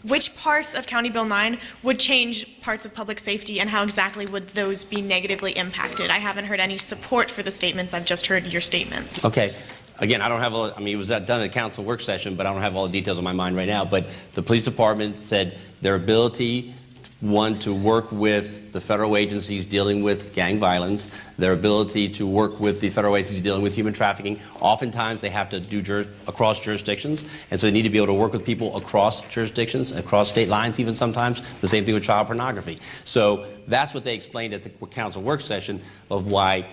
which parts of County Bill 9 would change parts of public safety, and how exactly would those be negatively impacted? I haven't heard any support for the statements, I've just heard your statements. Okay. Again, I don't have I mean, it was done at a council work session, but I don't have all the details on my mind right now. But the police department said their ability, one, to work with the federal agencies dealing with gang violence, their ability to work with the federal agencies dealing with human trafficking. Oftentimes, they have to do across jurisdictions, and so they need to be able to work with people across jurisdictions, across state lines even sometimes. The same thing with child pornography. So that's what they explained at the council work session of why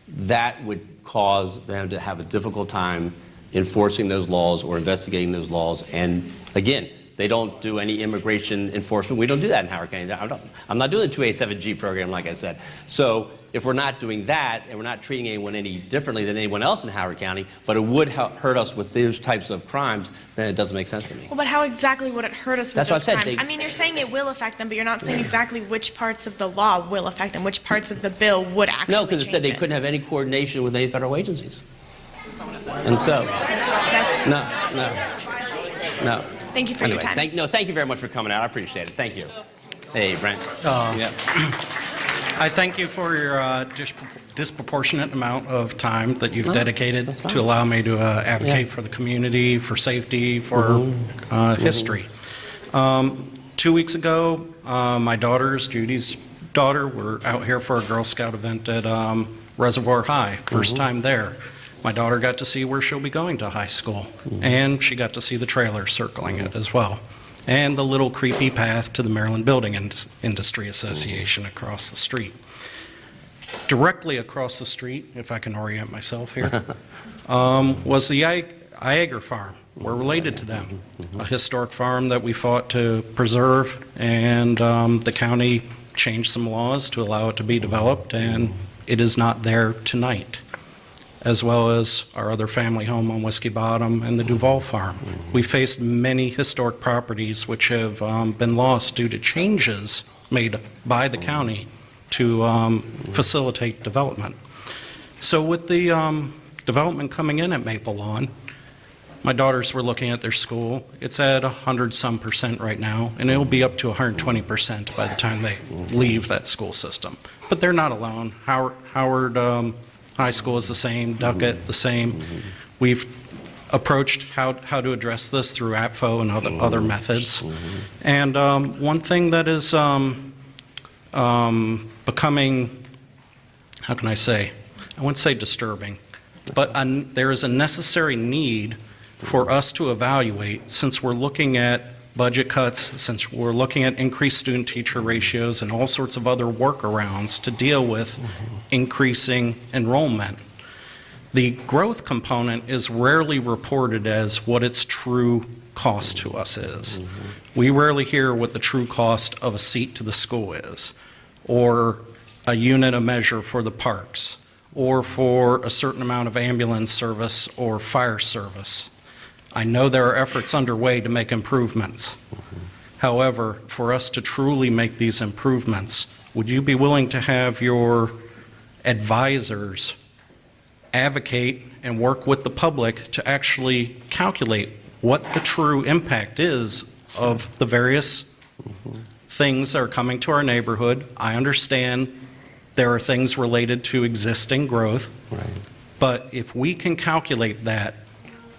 that would cause them to have a difficult time enforcing those laws or investigating those laws. And again, they don't do any immigration enforcement. We don't do that in Howard County. I'm not doing the 287G program, like I said. So if we're not doing that, and we're not treating anyone any differently than anyone else in Howard County, but it would hurt us with those types of crimes, then it doesn't make sense to me. Well, but how exactly would it hurt us with That's what those I said, crimes? they- I mean, you're saying it will affect them, but you're not saying exactly which parts of the law will affect them, which parts of the bill would actually No, because it said they change it. couldn't have any coordination with any federal agencies. And so, That's- no. Thank you for Anyway, your time. thank you very much for coming out. I appreciate it. Thank you. Hey, Brent. Yeah. I thank you for your disproportionate amount of time that you've dedicated to allow me to advocate for the community, for safety, for history. 2 weeks ago, my daughters, Judy's daughter, were out here for a Girl Scout event at Reservoir High. First time there. My daughter got to see where she'll be going to high school, and she got to see the trailer circling it as well, and the little creepy path to the Maryland Building Industry Association across the street. Directly across the street, if I can orient myself here, was the Iager Farm. We're related to them, a historic farm that we fought to preserve, and the county changed some laws to allow it to be developed, and it is not there tonight, as well as our other family home on Whiskey Bottom and the Duval Farm. We faced many historic properties which have been lost due to changes made by the county to facilitate development. So with the development coming in at Maple Lawn, my daughters were looking at their school. It's at 100-some% right now, and it'll be up to 120% by the time they leave that school system. But they're not alone. Howard High School is the same, Duckett the same. We've approached how to address this through APFO and other methods. And one thing that is becoming, how can I say, I wouldn't say disturbing, but there is a necessary need for us to evaluate, since we're looking at budget cuts, since we're looking at increased student-teacher ratios and all sorts of other workarounds to deal with increasing enrollment. The growth component is rarely reported as what its true cost to us is. We rarely hear what the true cost of a seat to the school is, or a unit of measure for the parks, or for a certain amount of ambulance service or fire service. I know there are efforts underway to make improvements. However, for us to truly make these improvements, would you be willing to have your advisors advocate and work with the public to actually calculate what the true impact is of the various things that are coming to our neighborhood? I understand there are things related to existing growth, but if we can calculate that,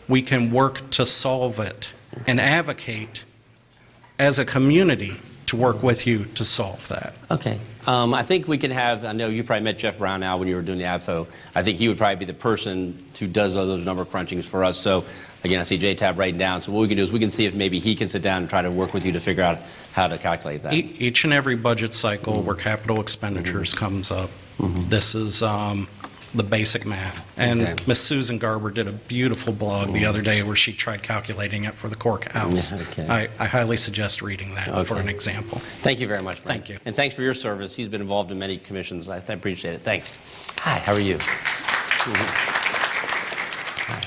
we can work to solve it and advocate as a community to work with you to solve that. Okay. I think we can have, I know you probably met Jeff Brown now when you were doing the ADFO. I think he would probably be the person who does all those number crunchings for us. So again, I see J-Tab writing down. So what we can do is we can see if maybe he can sit down and try to work with you to figure out how to calculate that. Each and every budget cycle where capital expenditures comes up, this is the basic math. And Okay. Miss Susan Garber did a beautiful blog the other day where she tried calculating it for the courthouse. Okay. I highly suggest reading that for Okay. an example. Thank you very much, Brian. Thank you. And thanks for your service. He's been involved in many commissions. I appreciate it. Thanks. Hi, how are you?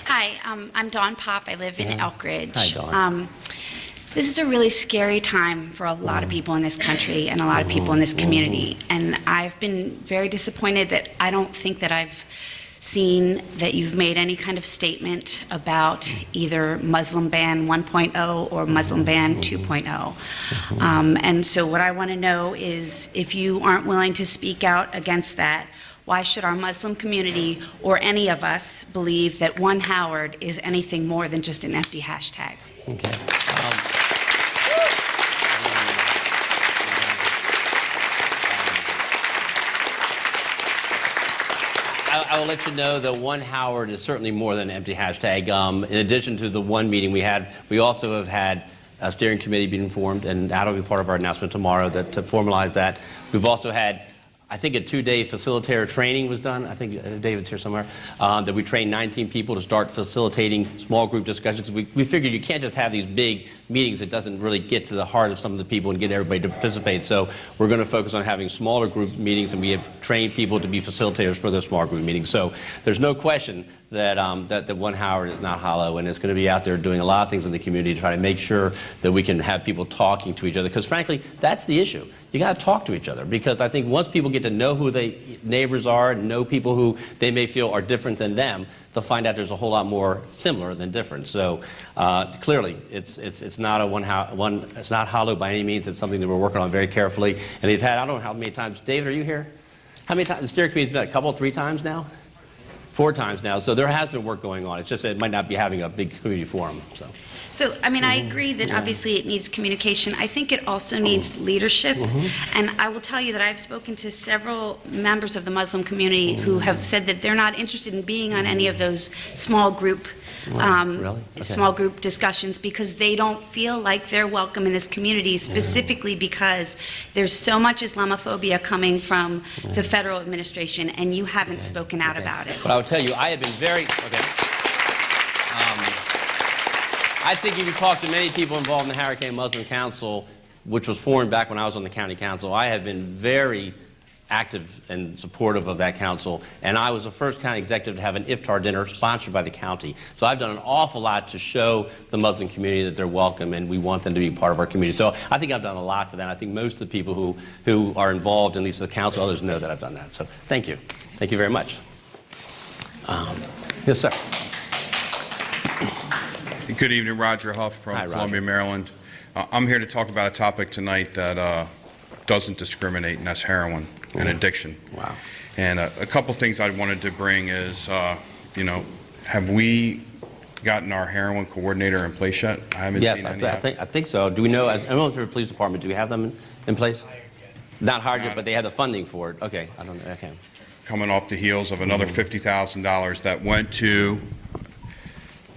Hi, I'm Dawn Pop. I live in Elk Ridge. Hi, Dawn. This is a really scary time for a lot of people in this country and a lot of people in this community. And I've been very disappointed that I don't think that I've seen that you've made any kind of statement about either Muslim ban 1.0 or Muslim ban 2.0. And so what I want to know is if you aren't willing to speak out against that, why should our Muslim community or any of us believe that One Howard is anything more than just an empty hashtag? Okay. I will let you know that One Howard is certainly more than an empty hashtag. In addition to the one meeting we had, we also have had a steering committee being formed, and that'll be part of our announcement tomorrow to formalize that. We've also had, I think, a 2-day facilitator training was done. I think David's here somewhere. That we trained 19 people to start facilitating small group discussions. We figured you can't just have these big meetings. It doesn't really get to the heart of some of the people and get everybody to participate. So we're going to focus on having smaller group meetings, and we have trained people to be facilitators for those small group meetings. So there's no question that that One Howard is not hollow, and it's going to be out there doing a lot of things in the community to try to make sure that we can have people talking to each other. Because frankly, that's the issue. You got to talk to each other, because I think once people get to know who their neighbors are and know people who they may feel are different than them, they'll find out there's a whole lot more similar than different. So clearly, it's not it's not hollow by any means. It's something that we're working on very carefully. And they've had, I don't know how many times. David, are you here? How many times? The steering committee's met a couple, 3 times now? 4 times now. So there has been work going on. It's just that it might not be having a big community forum. So, I mean, I agree that obviously it needs communication. I think it also needs leadership. And I will tell you that I've spoken to several members of the Muslim community who have said that they're not interested in being on any of those small group small group discussions, because they don't feel like they're welcome in this community, specifically because there's so much Islamophobia coming from the federal administration, and you haven't spoken out about it. But I will tell you, I have been very, I think if you talk to many people involved in the Howard County Muslim Council, which was formed back when I was on the county council, I have been very active and supportive of that council, and I was the first county executive to have an iftar dinner sponsored by the county. So I've done an awful lot to show the Muslim community that they're welcome and we want them to be part of our community. So I think I've done a lot for that. I think most of the people who are involved, at least the council, others know that I've done that. So thank you. Thank you very much. Yes, sir. Good evening, Roger Huff from Columbia, Maryland. I'm here to talk about a topic tonight that doesn't discriminate, and that's heroin and addiction. Wow. And a couple things I wanted to bring is, you know, have we gotten our heroin coordinator in place yet? I haven't seen any. Yes, I think so. Do we know, I don't know if the police department, do we have them in place? Not hired yet, but they have the funding for it. Okay, I don't know, okay. Coming off the heels of another $50,000 that went to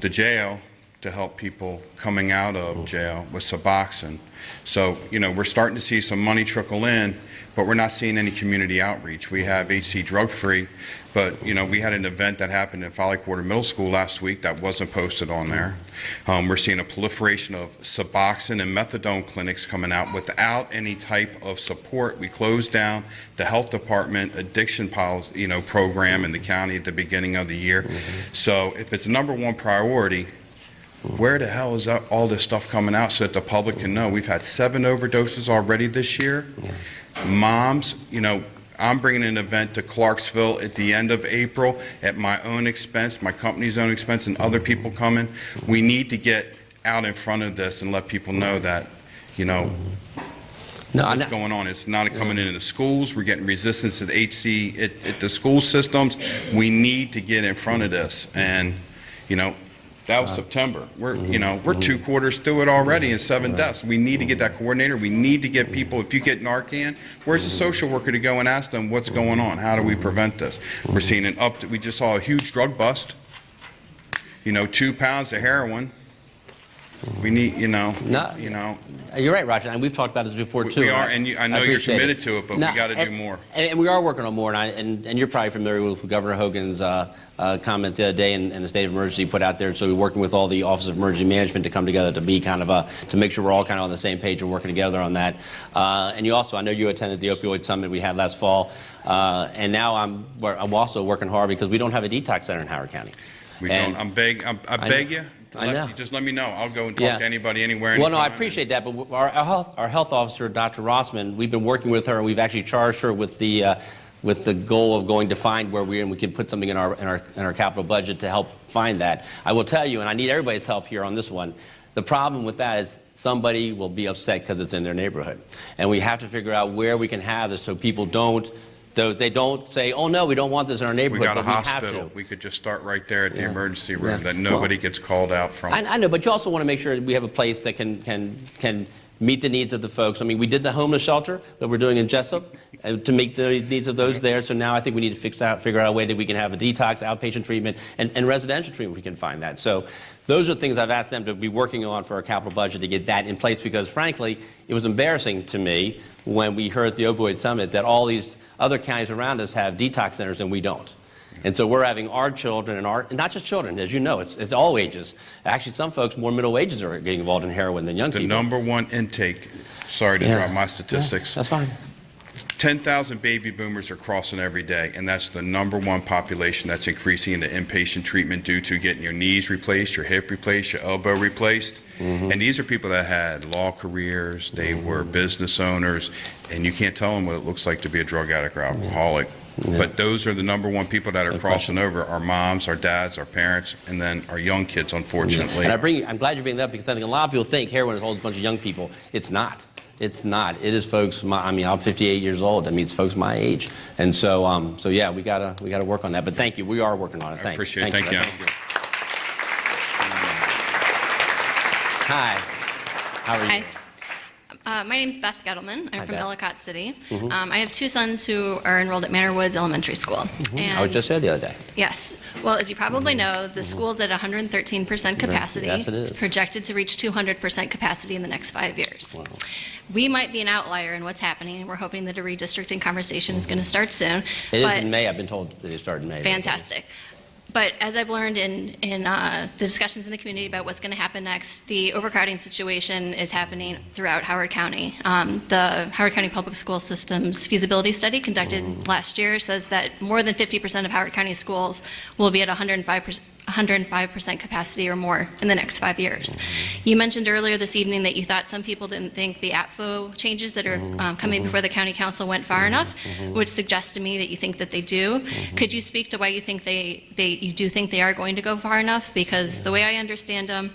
the jail to help people coming out of jail with Suboxone. So, you know, we're starting to see some money trickle in, but we're not seeing any community outreach. We have HC Drug Free, but, you know, we had an event that happened in Folly Quarter Middle School last week that wasn't posted on there. We're seeing a proliferation of Suboxone and methadone clinics coming out without any type of support. We closed down the health department addiction policy, you know, program in the county at the beginning of the year. So if it's number one priority, where the hell is all this stuff coming out so that the public can know? We've had 7 overdoses already this year. Moms, you know, I'm bringing an event to Clarksville at the end of April at my own expense, my company's own expense, and other people coming. We need to get out in front of this and let people know that, you know, what's going on. It's not coming into the schools. We're getting resistance at HC, at the school systems. We need to get in front of this. And, you know, That was September. We're 2 quarters through it already and 7 deaths. We need to get that coordinator. We need to get people, if you get Narcan, where's the social worker to go and ask them what's going on? How do we prevent this? We're seeing we just saw a huge drug bust. 2 pounds of heroin. We need, You're right, Roger, and we've talked about this before too. We are, and I know you're appreciate committed to it, but we got to do more. And we are working on more, and you're probably familiar with Governor Hogan's comments the other day and the state of emergency put out there. So we're working with all the Office of Emergency Management to come together to be kind of to make sure we're all kind of on the same page and working together on that. And you also, I know you attended the opioid summit we had last fall, and now I'm also working hard because we don't have a detox center in Howard County. We don't. I beg you. Just let me know. I'll go and talk to anybody, anywhere, anytime. Well, no, I appreciate that, but our health officer, Dr. Rossman, we've been working with her, and we've actually charged her with the goal of going to find where we can put something in our capital budget to help find that. I will tell you, and I need everybody's help here on this one, the problem with that is somebody will be upset because it's in their neighborhood. And we have to figure out where we can have this so people don't say, oh no, we don't want this in our neighborhood. We got a but hospital. We could just start right there at the emergency room that nobody gets called out from. I know, but you also want to make sure that we have a place that can meet the needs of the folks. I mean, we did the homeless shelter that we're doing in Jessup to meet the needs of those there. So now I think we need to figure out a way that we can have a detox, outpatient treatment, and residential treatment. We can find that. So those are things I've asked them to be working on for our capital budget to get that in place because, frankly, it was embarrassing to me when we heard at the opioid summit that all these other counties around us have detox centers and we don't. And so we're having our children and not just children, as you know, it's all ages. Actually, some folks, more middle ages, are getting involved in heroin than young people. The number one intake, sorry to drop my statistics. That's fine. 10,000 baby boomers are crossing every day, and that's the number one population that's increasing into inpatient treatment due to getting your knees replaced, your hip replaced, your elbow replaced. And these are people that had law careers, they were business owners, and you can't tell them what it looks like to be a drug addict or alcoholic. But those are the number one people that are crossing over, our moms, our dads, our parents, and then our young kids, unfortunately. And I'm glad you're bringing that up because I think a lot of people think heroin is all a bunch of young people. It's not. It's not. It is folks. I'm 58 years old. That means folks my age. And so, yeah, we gotta work on that. But thank you. We are working on it. Thanks. I appreciate it. Thank you. Hi. How are you? Hi. My name's Beth Gettleman. I'm Hi, from Beth. Ellicott City. Mhm. I have 2 sons who are enrolled at Manor Woods Elementary School. I was just there the other day. Yes. Well, as you probably know, the school's at 113% capacity. Yes, it is. It's projected to reach 200% capacity in the next 5 years. We might be an outlier in what's happening, and we're hoping that a redistricting conversation is going to start soon. It but is in May. I've been told that it started in May. Fantastic. But as I've learned in the discussions in the community about what's going to happen next, the overcrowding situation is happening throughout Howard County. The Howard County Public School System's feasibility study conducted last year says that more than 50% of Howard County schools will be at 105% capacity or more in the next 5 years. You mentioned earlier this evening that you thought some people didn't think the APFO changes that are coming before the County Council went far enough, which suggests to me that you think that they do. Could you speak to why you think you do think they are going to go far enough? Because the way I understand them,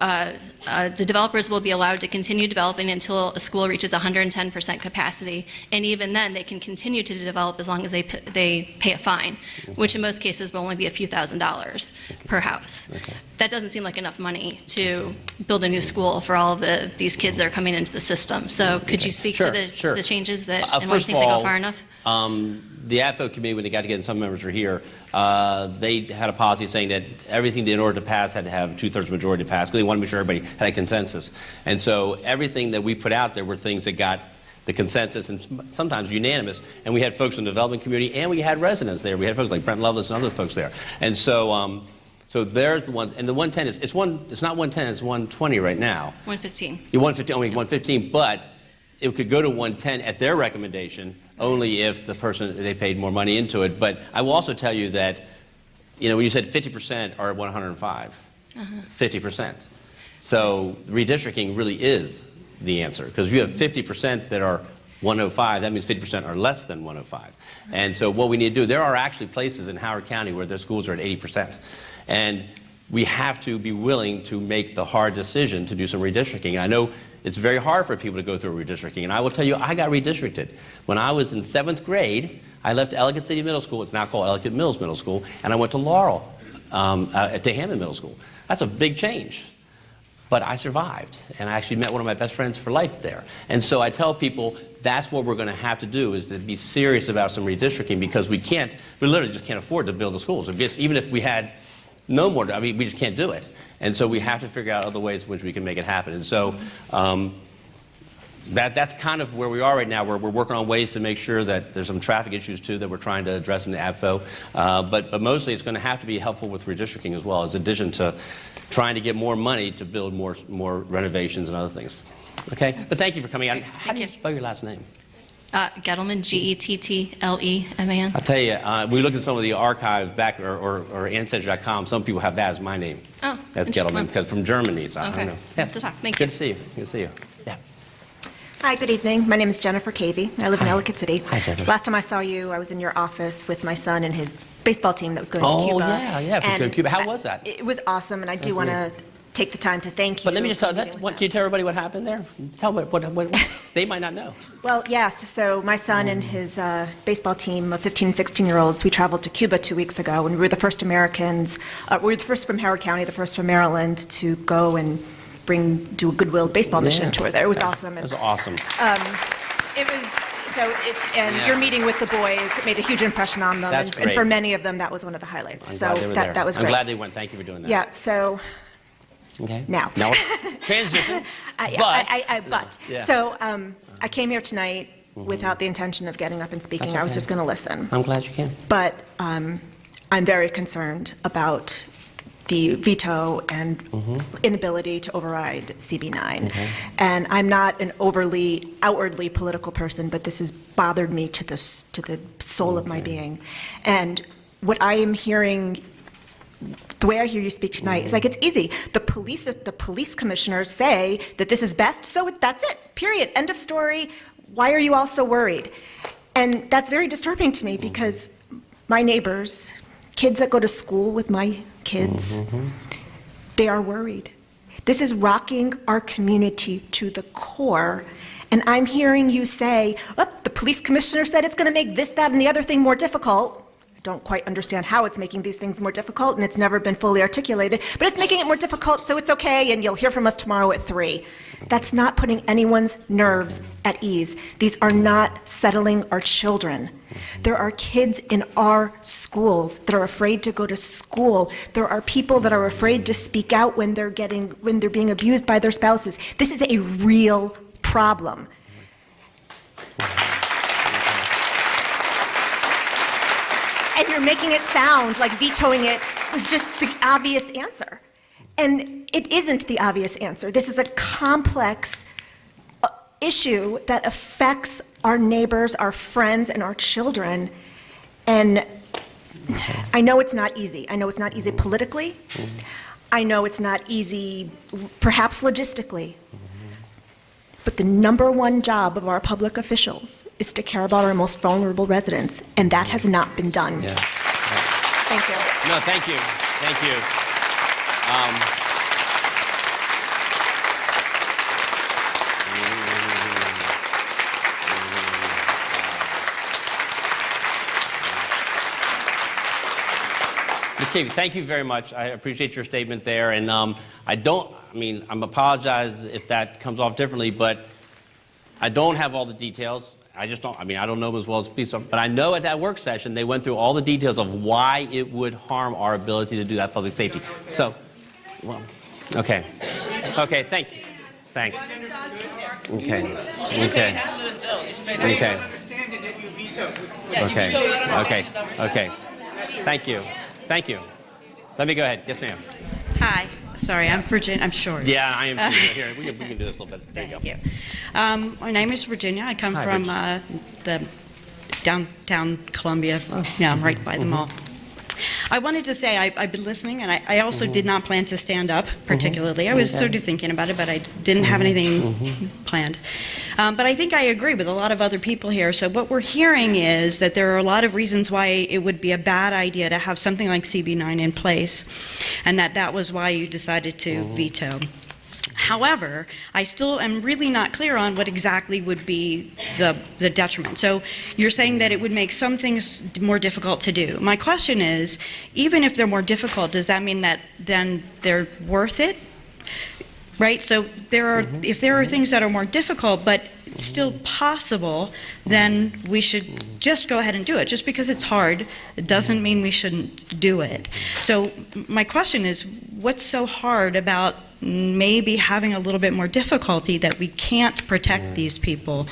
the developers will be allowed to continue developing until a school reaches 110% capacity, and even then they can continue to develop as long as they pay a fine, which in most cases will only be a few $1,000s per house. That doesn't seem like enough money to build a new school for all of these kids that are coming into the system. So could you speak to the changes that, and why you think they go far enough? The ADFO committee, when they got together, and some members are here, they had a policy saying that everything in order to pass had to have 2/3 majority to pass because they wanted to make sure everybody had a consensus. And so everything that we put out there were things that got the consensus and sometimes unanimous. And we had folks in the development community and we had residents there. We had folks like Brent Lovelace and other folks there. And so, so there's the one, and the 110 is it's not 110, it's 120 right now. 115. You're 115, only 115, but it could go to 110 at their recommendation only if they paid more money into it. But I will also tell you that, when you said 50% are at 105, 50%. So redistricting really is the answer because you have 50% that are 105, that means 50% are less than 105. And so what we need to do, there are actually places in Howard County where their schools are at 80%. And we have to be willing to make the hard decision to do some redistricting. I know it's very hard for people to go through redistricting, and I will tell you, I got redistricted. When I was in 7th grade, I left Ellicott City Middle School, it's now called Ellicott Mills Middle School, and I went to Laurel at Hammond Middle School. That's a big change. But I survived, and I actually met one of my best friends for life there. And so I tell people that's what we're going to have to do, is to be serious about some redistricting, because we literally just can't afford to build the schools. Even if we had no more, I mean, we just can't do it. And so we have to figure out other ways in which we can make it happen. And so that's kind of where we are right now. We're working on ways to make sure that there's some traffic issues too that we're trying to address in the ADFO. But mostly it's going to have to be helpful with redistricting as well, as addition to trying to get more money to build more renovations and other things. Okay? But thank you for coming out. How do you spell your last name? Gettleman, Gettleman. I'll tell you, we look at some of the archives back, or Ancestry.com, some people have that as my name. Oh, that's Gettleman, because from Germany, so I okay. don't know. Have to talk. Thank Good you. to see you. Good to see you. Yeah. Hi, good evening. My name is Jennifer Cavey. I live in Ellicott City. Hi, Jennifer. Last time I saw you, I was in your office with my son and his baseball team that was going to Cuba. Oh, yeah, from And Cuba. How was that? It was awesome, and I do That's want neat. to take the time to thank you. But let me just tell for meeting with can you tell everybody what happened there? Tell me what they might not know. Well, yes. So my son and his baseball team of 15 and 16-year-olds, we traveled to Cuba 2 weeks ago, and we were the first Americans, we were the first from Howard County, the first from Maryland to go and do a Goodwill baseball mission tour there. It was awesome. It was awesome. It was, and Yeah. your meeting with the boys made a huge impression on them. That's and great. for many of them, that was one of the highlights. I'm So glad they were there. that was I'm great. glad they went. Thank you for doing that. Yeah, so Okay. now. Now transition. But. Yeah. So I came here tonight without the intention of getting up and speaking. That's I was okay. just going to listen. I'm glad you came. But I'm very concerned about the veto and inability to override CB9. Okay. And I'm not an outwardly political person, but this has bothered me to the soul of my being. And what I am hearing, the way I hear you speak tonight, is like it's easy. The police commissioners say that this is best, so that's it. Period. End of story. Why are you all so worried? And that's very disturbing to me because my neighbors, kids that go to school with my kids, they are worried. This is rocking our community to the core. And I'm hearing you say, oh, the police commissioner said it's going to make this, that, and the other thing more difficult. I don't quite understand how it's making these things more difficult, and it's never been fully articulated, but it's making it more difficult, so it's okay, and you'll hear from us tomorrow at 3. That's not putting anyone's nerves at ease. These are not settling our children. There are kids in our schools that are afraid to go to school. There are people that are afraid to speak out when they're being abused by their spouses. This is a real problem. And you're making it sound like vetoing it was just the obvious answer. And it isn't the obvious answer. This is a complex issue that affects our neighbors, our friends, and our children. And I know it's not easy. I know it's not easy politically. I know it's not easy, perhaps logistically. But the number one job of our public officials is to care about our most vulnerable residents, and that has not been done. Yeah. Thank you. No, thank you. Thank you. Ms. Cavey, thank you very much. I appreciate your statement there. And I'm apologize if that comes off differently, but I don't have all the details. I don't know them as well as please, but I know at that work session, they went through all the details of why it would harm our ability to do that public safety. So, well, okay. Okay, thank you. Thanks. Okay. Okay. Okay. Okay. Okay. Thank you. Thank you. Let me go ahead. Yes, ma'am. Hi. Sorry, I'm Virginia. I'm short. Yeah, I am too. Here, we can do this a little bit. There you go. Thank you. My name is Virginia. I come Hi, from the downtown Columbia. Yeah, I'm right by the mall. I wanted to say I've been listening, and I also did not plan to stand up particularly. I was sort of thinking about it, but I didn't have anything planned. But I think I agree with a lot of other people here. So what we're hearing is that there are a lot of reasons why it would be a bad idea to have something like CB9 in place, and that was why you decided to veto. However, I still am really not clear on what exactly would be the detriment. So you're saying that it would make some things more difficult to do. My question is, even if they're more difficult, does that mean that then they're worth it? Right? So if there are things that are more difficult, but still possible, then we should just go ahead and do it. Just because it's hard, it doesn't mean we shouldn't do it. So my question is, what's so hard about maybe having a little bit more difficulty that we can't protect these people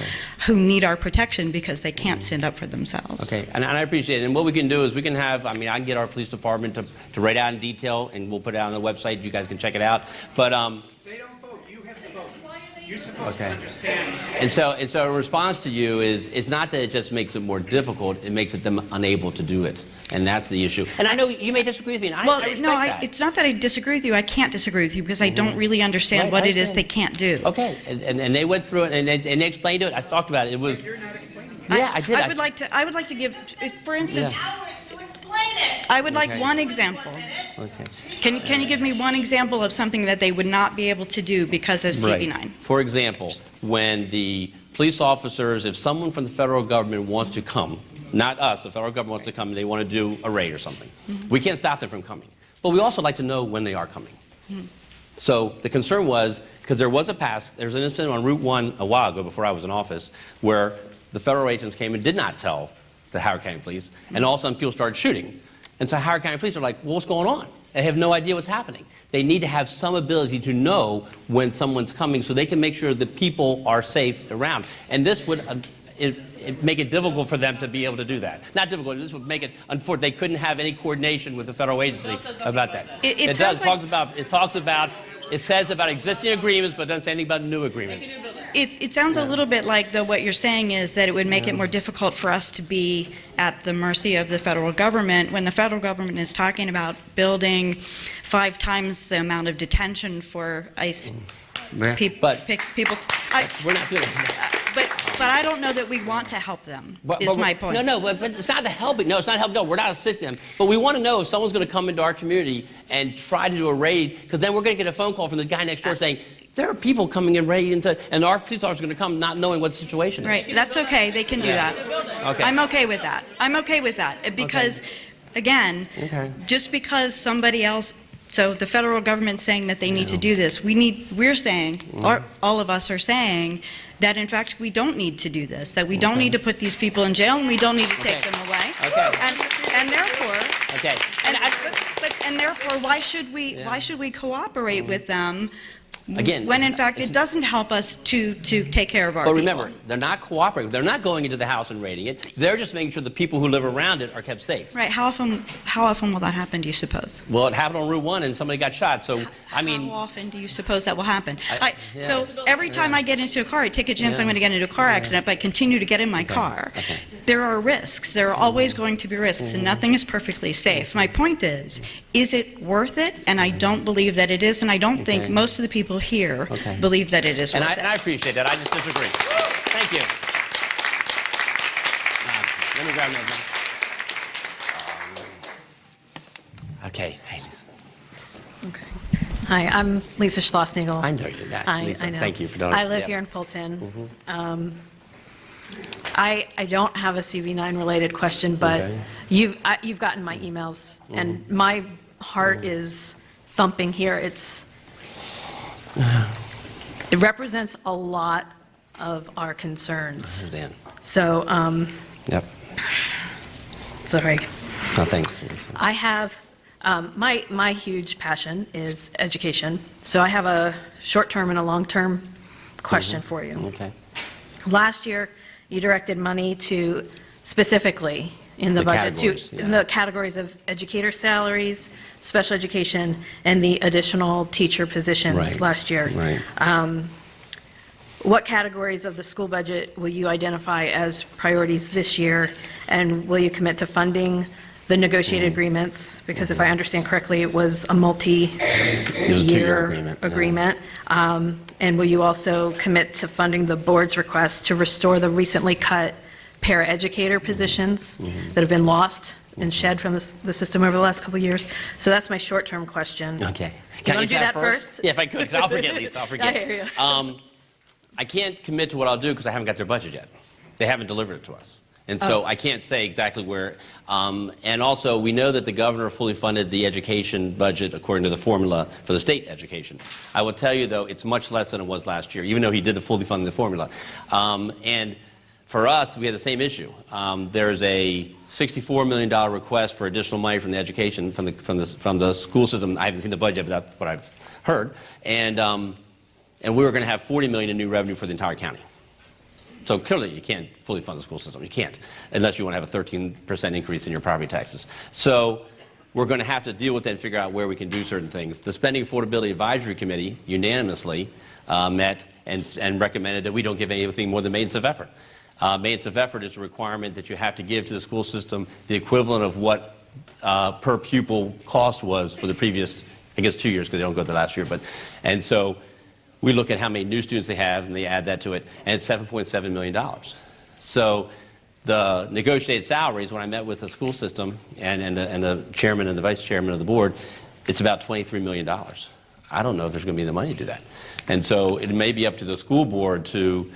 who need our protection because they can't stand up for themselves? Okay, and I appreciate it. And what we can do is we can have, I can get our police department to write out in detail, and we'll put it out on the website. You guys can check it out. But They don't vote, you have to vote. You're supposed to Okay. understand. And so a response to you is, it's not that it just makes it more difficult, it makes it them unable to do it. And that's the issue. And I know you may disagree with me, and I respect that. It's not that I disagree with you. I can't disagree with you because I don't really understand Right, what I it is understand. they can't do. Okay, and they went through it, and they explained it. I talked about it. It was... Yeah, I did. I would like to give, for instance, I would like Okay. one example. Okay. Can you give me one example of something that they would not be able to do because of CV9? Right. For example, when the police officers, if someone from the federal government wants to come, not us, the federal government wants to come and they want to do a raid or something, we can't stop them from coming. But we also like to know when they are coming. So the concern was, because there was an incident on Route 1 a while ago before I was in office, where the federal agents came and did not tell the Howard County Police, and all of a sudden people started shooting. And so Howard County Police are like, well, what's going on? They have no idea what's happening. They need to have some ability to know when someone's coming so they can make sure that people are safe around. And this would it make it difficult for them to be able to do that. Not difficult, this would make it, unfortunate, they couldn't have any coordination with the federal agency about that. It does, sounds it says about existing agreements, but doesn't say anything about new agreements. It sounds a little bit like, though, what you're saying is that it would make it more difficult for us to be at the mercy of the federal government when the federal government is talking about building 5 times the amount of detention for ICE people. We're not doing that. But I don't know that we want to help them, is my point. No, but it's not the helping. No, it's not helping. No, we're not assisting them. But we want to know if someone's going to come into our community and try to do a raid, because then we're going to get a phone call from the guy next door saying, there are people coming in raiding, and our police officers are going to come not knowing what the situation is. Right, that's okay, they can do Yeah. that. Okay. I'm okay with that. I'm okay with that, because, again, Okay. just because somebody else, so the federal government's saying that they need to do this, we're saying, or all of us are saying, that in fact we don't need to do this, that we don't need to put these people in jail and we don't need to take them away. Okay. And therefore, Okay. and therefore, why should we cooperate with them Again, when in fact it doesn't help us to take care of our But people? remember, they're not cooperating. They're not going into the house and raiding it. They're just making sure the people who live around it are kept safe. Right, how often will that happen, do you suppose? Well, it happened on Route 1 and somebody got shot. So, I mean, How often do you suppose that will happen? yeah. So every time I get into a car, I take a chance I'm going to get into a car accident, but I continue to get in my car. There are risks. There are always going to be risks, and nothing is perfectly safe. My point is it worth it? And I don't believe that it is, and I don't think most of the people here believe that it is worth it. and I appreciate that. I just disagree. Thank you. Let me grab another one. Okay. Hey, Lisa. Hi, I'm Lisa Schlossnagel. I know you're that. I Lisa, know. thank you for doing it. I live Yeah. here in Fulton. I don't have a CV9 related question, but Okay. you've gotten my emails, and my heart is thumping here. It represents a lot of our concerns. understand. So, Yep. sorry. No, thanks. Lisa. I have, my huge passion is education. So I have a short-term and a long-term question for you. Okay. Last year, you directed money to, specifically in the The budget, categories, in the categories of educator salaries, special education, and the additional teacher positions Right. last year. Right. What categories of the school budget will you identify as priorities this year? And will you commit to funding the negotiated agreements? Because if I understand correctly, it was a It was a two-year multi-year agreement, yeah. agreement. And will you also commit to funding the board's request to restore the recently cut paraeducator positions that have been lost and shed from the system over the last couple of years. So that's my short-term question. Okay. You want I to do that first? Yeah, if I could, 'cause I'll forget, Lisa, I'll forget. I hear you. I can't commit to what I'll do because I haven't got their budget yet. They haven't delivered it to us. And so I can't say exactly where. And also, we know that the governor fully funded the education budget according to the formula for the state education. I will tell you, though, it's much less than it was last year, even though he did fully fund the formula. And for us, we had the same issue. There's a $64 million request for additional money from the education, from the school system. I haven't seen the budget, but that's what I've heard. And we were going to have $40 million in new revenue for the entire county. So clearly, you can't fully fund the school system. You can't, unless you want to have a 13% increase in your property taxes. So we're going to have to deal with that and figure out where we can do certain things. The Spending Affordability Advisory Committee unanimously met and recommended that we don't give anything more than maintenance of effort. Maintenance of effort is a requirement that you have to give to the school system the equivalent of what per pupil cost was for the previous, I guess, 2 years, because they don't go to the last year. And so we look at how many new students they have, and they add that to it, and it's $7.7 million. So the negotiated salaries, when I met with the school system and the chairman and the vice chairman of the board, it's about $23 million. I don't know if there's going to be the money to do that. And so it may be up to the school board to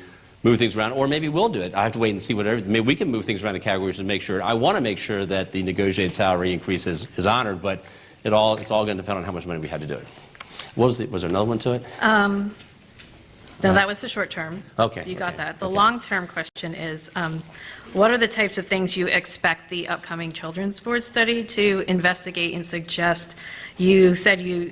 move things around, or maybe we'll do it. I have to wait and see maybe we can move things around the categories to make sure. I want to make sure that the negotiated salary increase is honored, but it's all going to depend on how much money we have to do it. Was there another one to it? No, that was the short term. Okay. You got that. The long-term question is, what are the types of things you expect the upcoming Children's Board study to investigate and suggest? You said you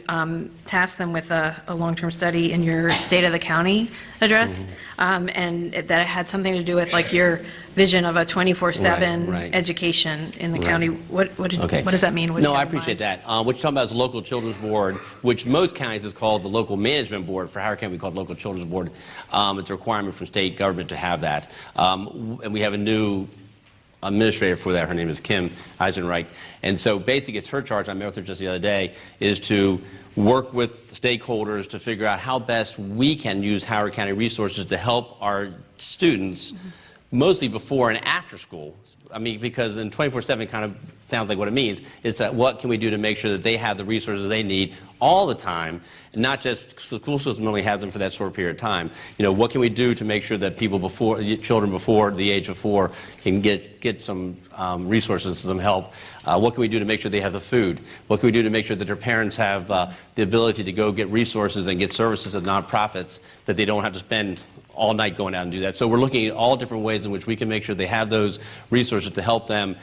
tasked them with a long-term study in your State of the County address, and that had something to do with like your vision of a 24/7 Right. education in the Right. county. What Okay. does that mean? What do No, you I have in appreciate mind? that. What you're talking about is the local children's board, which most counties is called the local management board. For Howard County, we call it local children's board. It's a requirement from state government to have that. And we have a new administrator for that. Her name is Kim Eisenreich. And so basically it's her charge, I met with her just the other day, is to work with stakeholders to figure out how best we can use Howard County resources to help our students, mostly before and after school. I mean, because in 24/7 kind of sounds like what it means, is that what can we do to make sure that they have the resources they need all the time, and not just the school system only has them for that short period of time. You know, what can we do to make sure that children before the age of 4 can get some resources, some help? What can we do to make sure they have the food? What can we do to make sure that their parents have the ability to go get resources and get services at nonprofits, that they don't have to spend all night going out and do that? So we're looking at all different ways in which we can make sure they have those resources to help them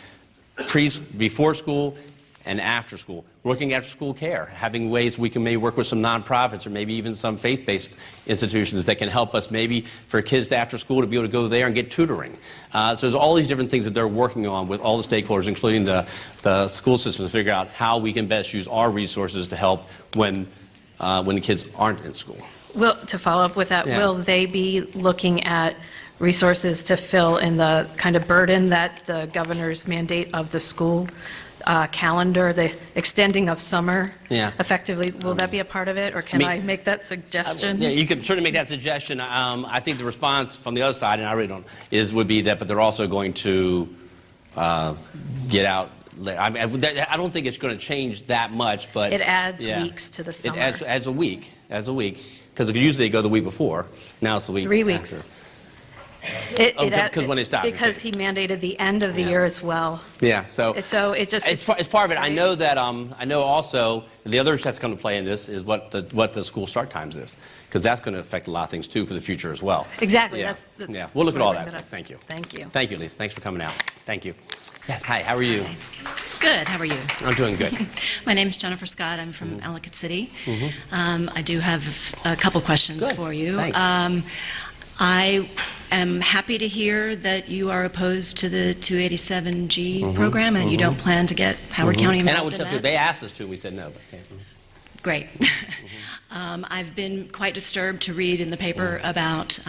before school and after school. We're looking at after school care, having ways we can maybe work with some nonprofits or maybe even some faith-based institutions that can help us maybe for kids after school to be able to go there and get tutoring. So there's all these different things that they're working on with all the stakeholders, including the school system, to figure out how we can best use our resources to help when the kids aren't in school. To follow up with that, Yeah. will they be looking at resources to fill in the kind of burden that the governor's mandate of the school calendar, the extending of summer, Yeah. effectively, will that be a part of it, or can I make that suggestion? Yeah, you can certainly make that suggestion. I think the response from the other side, and I really don't, would be that, but they're also going to get out. I don't think it's going to change that much, but It adds yeah. weeks to the summer. It adds a week, because usually they go the week before. Now it's the week 3 weeks. after. Because when they stop. Because he mandated the end of the year as well. Yeah, so it just. it's part of it. I know that. I know also the other that's going to play in this is what the school start times is, because that's going to affect a lot of things too for the future as well. Exactly. Yeah. That's Yeah. We'll look at all why I that. bring it up. Thank you. Thank you. Thank you, Lisa. Thanks for coming out. Thank you. Yes. Hi. How are you? Good. How are you? I'm doing good. My name's Jennifer Scott. I'm from Ellicott City. Mm-hmm. I do have a couple questions Good. for you. Thanks. I am happy to hear that you are opposed to the 287G program and you don't plan to get Howard County And I involved would in tell you, that. they asked us to, and we said no. But okay. Great. I've been quite disturbed to read in the paper about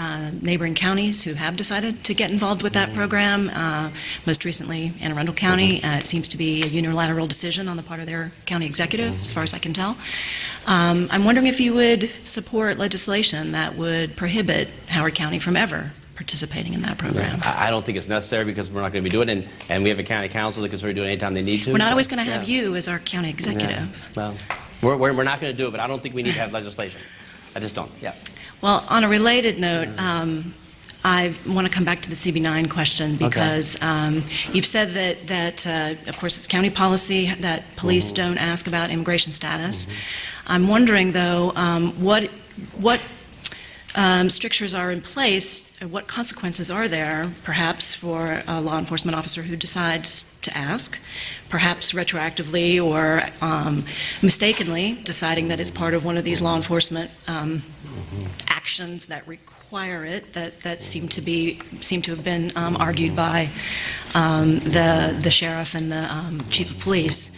neighboring counties who have decided to get involved with that program. Most recently, Anne Arundel County. It seems to be a unilateral decision on the part of their county executive, as far as I can tell. I'm wondering if you would support legislation that would prohibit Howard County from ever participating in that program. I don't think it's necessary because we're not going to be doing it, and we have a county council that can sort of do it anytime they need to. We're not so, always going to have yeah. you as our county executive. Yeah. Well, we're not going to do it, but I don't think we need to have legislation. I just don't, yeah. Well, on a related note, I want to come back to the CB9 question because you've said that of course, it's county policy that police don't ask about immigration status. I'm wondering, though, what strictures are in place, or what consequences are there, perhaps, for a law enforcement officer who decides to ask, perhaps retroactively or mistakenly deciding that it's part of one of these law enforcement actions that require it, that seem to have been argued by the sheriff and the chief of police.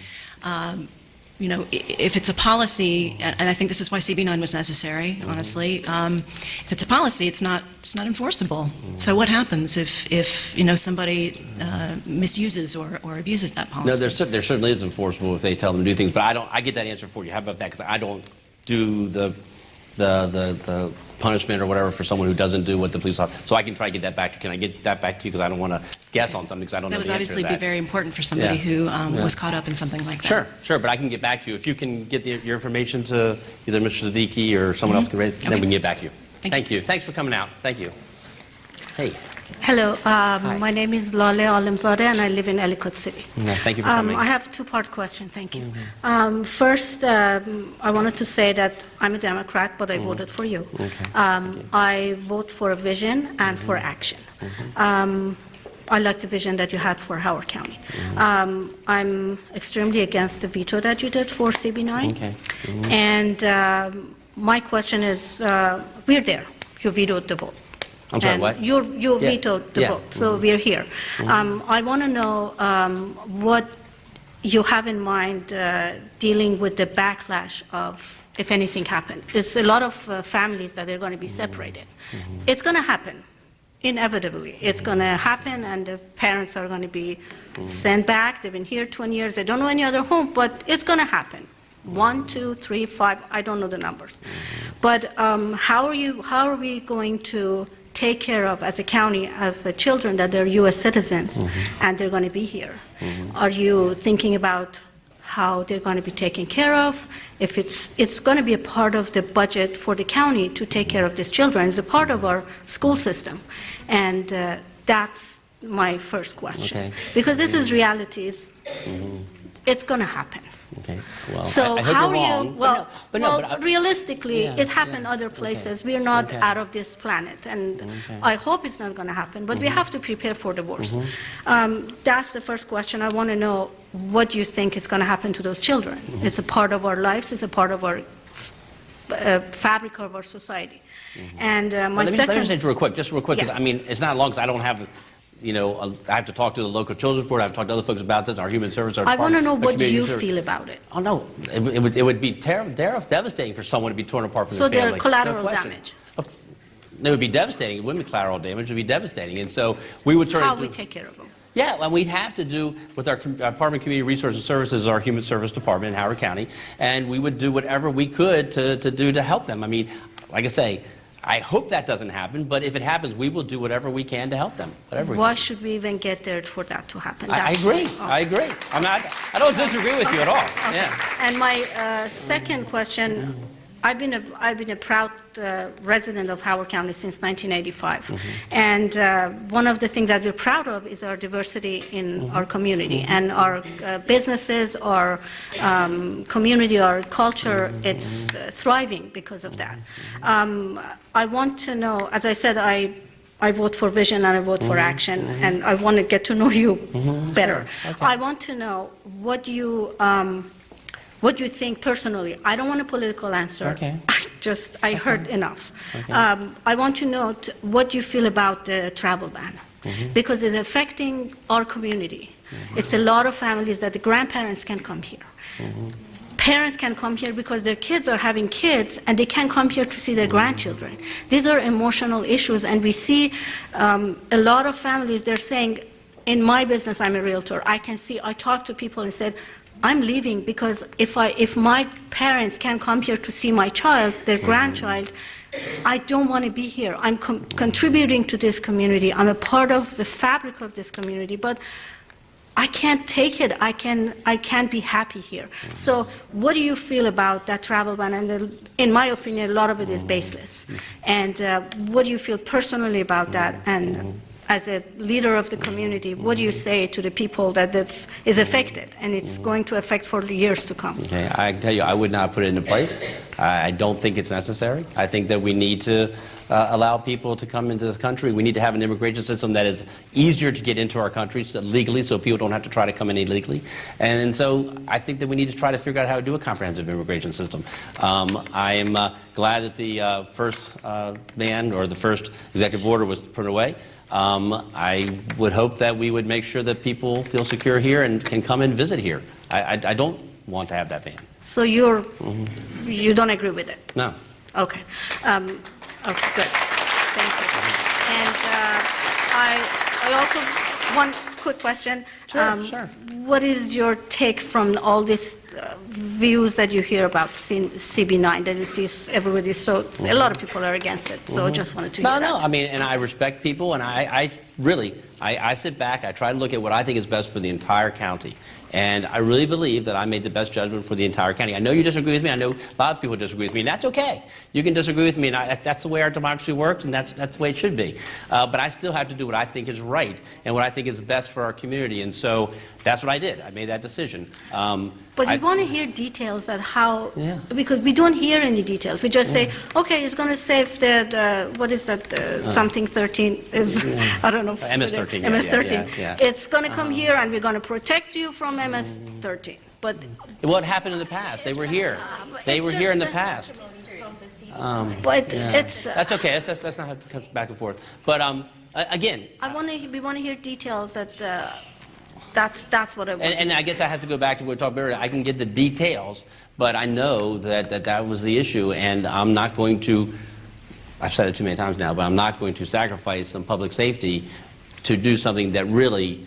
You know, if it's a policy, and I think this is why CB9 was necessary, honestly, if it's a policy, it's not enforceable. So what happens if you know, somebody misuses or abuses that policy? No, there certainly is enforceable if they tell them to do things, but I get that answer for you. How about that? Because I don't do the punishment or whatever for someone who doesn't do what the police officer. So I can try to get that back to you. Can I get that back to you? Because I don't want to guess on something because I don't know That the would answer to obviously that. be very important for somebody who was caught up in something like that. Sure, but I can get back to you. If you can get your information to either Mr. Siddiqui or someone else can raise it, then we can get back to you. Thank you. Thanks for coming out. Thank you. Hey. Hello, my name is Lale Alamzadeh and I live in Ellicott City. Thank you for coming. I have a two-part question, thank you. First, I wanted to say that I'm a Democrat, but I voted for you. I vote for a vision and for action. I like the vision that you had for Howard County. I'm extremely against the veto that you did for CB9. And my question is, we're there. You vetoed the vote. I'm sorry, And what? You vetoed the vote, so we're here. I want to know what you have in mind dealing with the backlash of if anything happened. It's a lot of families that are going to be separated. It's going to happen, inevitably. It's going to happen, and the parents are going to be sent back. They've been here 20 years. They don't know any other home, but it's going to happen. 1, 2, 3, 5, I don't know the numbers. But how are we going to take care of, as a county, of the children that they're U.S. citizens and they're going to be here? Are you thinking about how they're going to be taken care of? If it's going to be a part of the budget for the county to take care of these children, it's a part of our school system. And that's my first question. Because this is reality. It's going to happen. Okay. Well, So I hope how you're are wrong. you, well, But realistically, Yeah, it happened other places. We're not out of this planet, and I hope it's not going to happen, but we have to prepare for the worst. That's the first question. I want to know what you think is going to happen to those children. It's a part of our lives. It's a part of our fabric of our society. And my let me second... just say real quick, 'cause, Yes. I mean, it's not long because I don't have, you know, I have to talk to the local children's board, I have to talk to other folks about this, our human service, our I want to department, know our what community you service. feel about it. Oh, no, it would be devastating for someone to be torn apart from So their family. they're collateral No question. damage. It would be devastating. It wouldn't be collateral damage. It would be devastating. And so we would sort How of we take care of them. Yeah, well, we'd have to do with our Department of Community Resources and Services, our Human Service Department in Howard County, and we would do whatever we could to do to help them. I mean, like I say, I hope that doesn't happen, but if it happens, we will do whatever we can to help them, whatever we Why can. should we even get there for that to happen? I agree. I agree. I don't disagree with you at all. Yeah. And my second question, I've been a proud resident of Howard County since 1985. And one of the things that we're proud of is our diversity in our community. And our businesses, our community, our culture, it's thriving because of that. I want to know, as I said, I vote for vision and I vote for action, and I want to get to know you better. I want to know what you think personally. I don't want a political answer. I heard enough. I want to know what you feel about the travel ban, because it's affecting our community. It's a lot of families that the grandparents can come here. Parents can come here because their kids are having kids and they can't come here to see their grandchildren. These are emotional issues, and we see a lot of families, they're saying, in my business, I'm a realtor. I talk to people and said, I'm leaving because if my parents can't come here to see my child, their grandchild, I don't want to be here. I'm contributing to this community. I'm a part of the fabric of this community, but I can't take it. I can't be happy here. So what do you feel about that travel ban? And in my opinion, a lot of it is baseless. And what do you feel personally about that? And as a leader of the community, what do you say to the people that is affected, and it's going to affect for years to come? Okay, I can tell you, I would not put it into place. I don't think it's necessary. I think that we need to allow people to come into this country. We need to have an immigration system that is easier to get into our country legally, so people don't have to try to come in illegally. And so I think that we need to try to figure out how to do a comprehensive immigration system. I am glad that the first ban or the first executive order was put away. I would hope that we would make sure that people feel secure here and can come and visit here. I don't want to have that ban. So you don't agree with it? No. Okay. Okay, good. Thank you. And I also, one quick question. Sure. What is your take from all these views that you hear about CB9, that you see everybody, so a lot of people are against it, so I just wanted to hear that. No, I mean, and I respect people, and I sit back, I try to look at what I think is best for the entire county. And I really believe that I made the best judgment for the entire county. I know you disagree with me. I know a lot of people disagree with me, and that's okay. You can disagree with me, and that's the way our democracy works, and that's the way it should be. But I still have to do what I think is right and what I think is best for our community. And so that's what I did. I made that decision. But we want to hear details that how, because we don't hear any details. We just say, okay, it's going to save the what is that, something 13 is, I don't know. MS-13. MS-13. Yeah. It's going to come here, and we're going to protect you from MS-13. But what happened in the past? They were here. They were here in the past. But it's that's okay. That's not how it comes back and forth. But again, we want to hear details that that's what I want. And I guess that has to go back to what we talked about earlier. I can get the details, but I know that was the issue, and I'm not going to. I've said it too many times now, but I'm not going to sacrifice some public safety to do something that really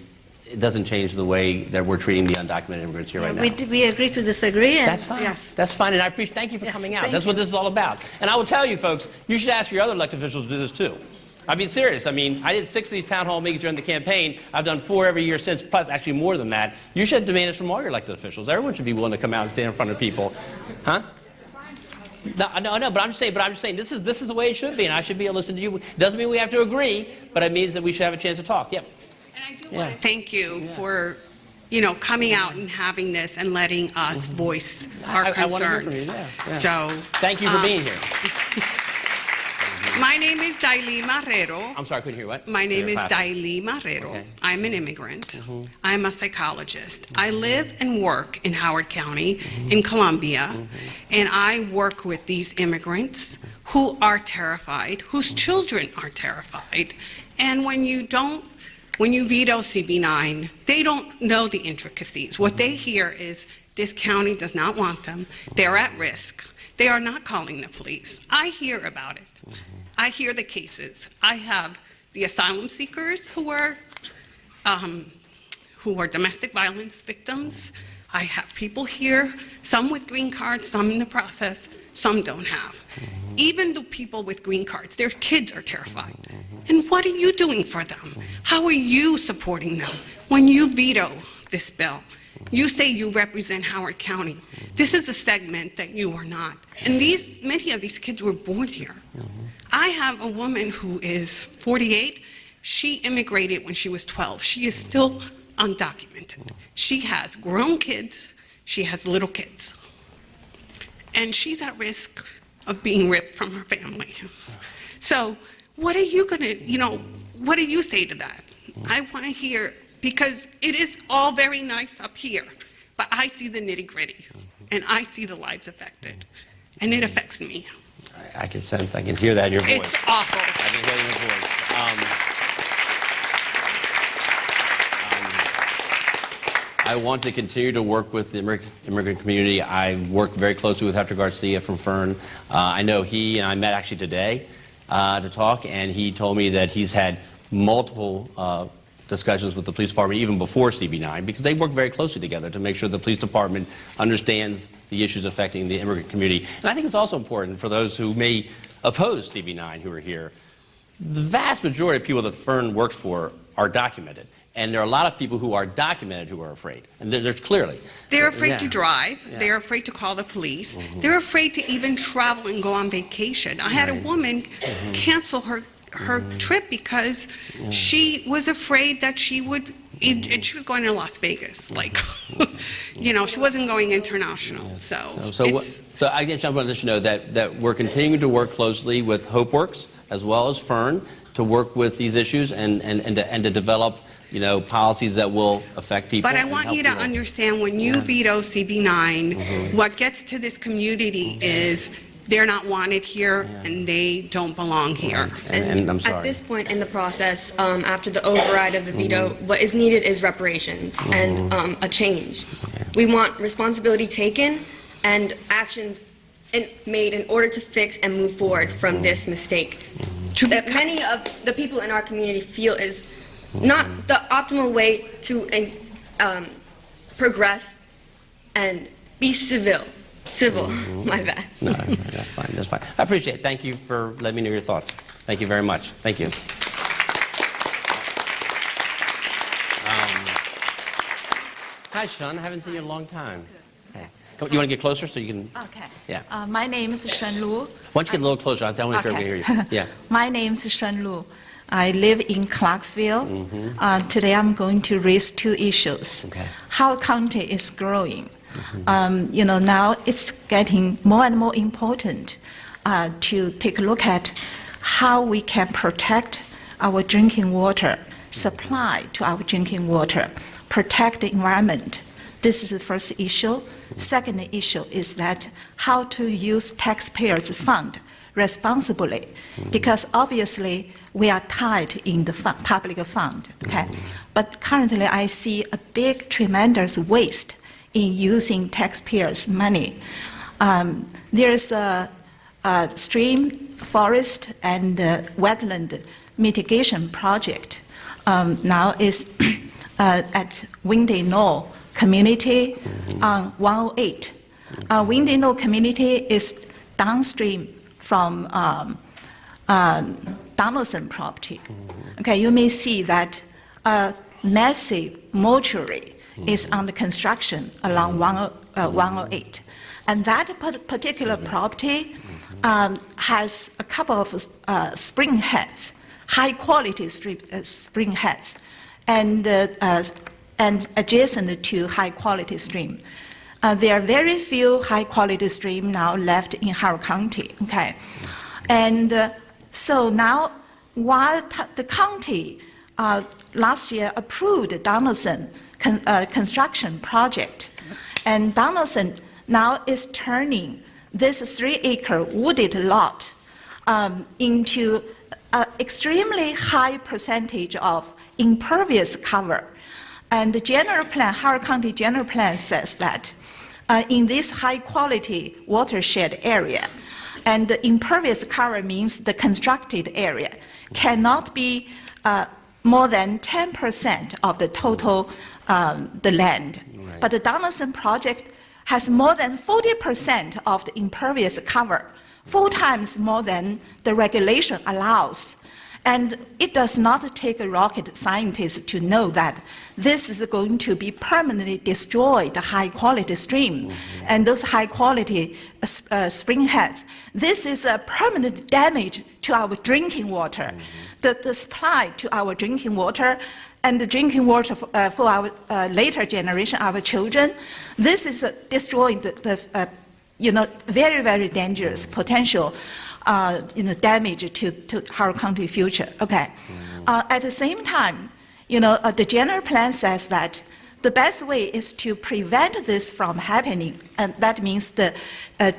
doesn't change the way that we're treating the undocumented immigrants here right now. We agree to disagree. And that's fine. Yes. That's fine, and I appreciate. Thank you for coming out. That's what this is all about. And I will tell you, folks, you should ask your other elected officials to do this too. I mean, serious. I mean, I did 6 of these town hall meetings during the campaign. I've done 4 every year since, plus actually more than that. You should demand it from all your elected officials. Everyone should be willing to come out and stand in front of people. Huh? No, but I'm just saying this is the way it should be, and I should be able to listen to you. It doesn't mean we have to agree, but it means that we should have a chance to talk. Yep. And I do want to thank you for, coming out and having this and letting us voice our concerns. I want to hear from you. Yeah. So thank you for being here. My name is Daily Marrero. I'm sorry, I couldn't hear what? My name is Daily Marrero. Okay. I'm an immigrant. I'm a psychologist. I live and work in Howard County, in Columbia, and I work with these immigrants who are terrified, whose children are terrified. And when you veto CB9, they don't know the intricacies. What they hear is this county does not want them. They're at risk. They are not calling the police. I hear about it. I hear the cases. I have the asylum seekers who are domestic violence victims. I have people here, some with green cards, some in the process, some don't have. Even the people with green cards, their kids are terrified. And what are you doing for them? How are you supporting them? When you veto this bill, you say you represent Howard County. This is a segment that you are not. And many of these kids were born here. I have a woman who is 48. She immigrated when she was 12. She is still undocumented. She has grown kids. She has little kids. And she's at risk of being ripped from her family. So what are you going to, what do you say to that? I want to hear, because it is all very nice up here, but I see the nitty-gritty, and I see the lives affected, and it affects me. I can sense, I can hear that in your voice. It's awful. I can hear it in your voice. I want to continue to work with the immigrant community. I work very closely with Hector Garcia from Fern. I know he and I met actually today to talk, and he told me that he's had multiple discussions with the police department even before CB9, because they work very closely together to make sure the police department understands the issues affecting the immigrant community. And I think it's also important for those who may oppose CB9 who are here. The vast majority of people that Fern works for are documented. And there are a lot of people who are documented who are afraid. And there's clearly. They're afraid Yeah. to drive. Yeah. They're afraid to call the police. They're afraid to even travel and go on vacation. I had a woman cancel her trip because she was afraid that she would, and she was going to Las Vegas. Like, you know, she wasn't going international. So I guess I want to let you know that we're continuing to work closely with HopeWorks as well as Fern to work with these issues and to develop, you know, policies that will affect people. But I and want help you to people. understand, when you veto CB9, what gets to this community is they're not wanted here and they don't belong here. And I'm sorry. At this point in the process, after the override of the veto, what is needed is reparations and a change. We want responsibility taken and actions made in order to fix and move forward from this mistake that many of the people in our community feel is not the optimal way to progress and be civil. My bad. No, that's fine, that's fine. I appreciate it. Thank you for letting me know your thoughts. Thank you very much. Thank you. Hi, Sean. I haven't seen you in a long time. Hey. You want to get closer so you can... Okay. Yeah. My name is Shen Lu. Why don't you get a little closer? I want to make sure everybody can hear you. Yeah. My name is Shen Lu. I live in Clarksville. Today I'm going to raise two issues. Okay. Howard County is growing. You know, now it's getting more and more important to take a look at how we can protect our drinking water, supply to our drinking water, protect the environment. This is the first issue. Second issue is that how to use taxpayers' fund responsibly, because obviously we are tied in the public fund. Okay, but currently I see a big, tremendous waste in using taxpayers' money. There's a stream, forest, and wetland mitigation project now is at Windy Knoll community on 108. Windy Knoll community is downstream from Donaldson property. Okay, you may see that a massive mortuary is under construction along 108. And that particular property has a couple of spring heads, high quality spring heads, and adjacent to high quality stream. There are very few high quality stream now left in Howard County. Okay, and so now while the county last year approved Donaldson construction project, and Donaldson now is turning this 3-acre wooded lot into an extremely high percentage of impervious cover. And the general plan, Howard County general plan says that in this high quality watershed area, and the impervious cover means the constructed area, cannot be more than 10% of the total the land. Right. But the Donaldson project has more than 40% of the impervious cover, 4 times more than the regulation allows. And it does not take a rocket scientist to know that this is going to be permanently destroy the high quality stream and those high quality spring heads. This is a permanent damage to our drinking water, the supply to our drinking water and the drinking water for our later generation, our children. This is destroying the very, very dangerous potential damage to Howard County future. Okay. At the same time, the general plan says that the best way is to prevent this from happening, and that means the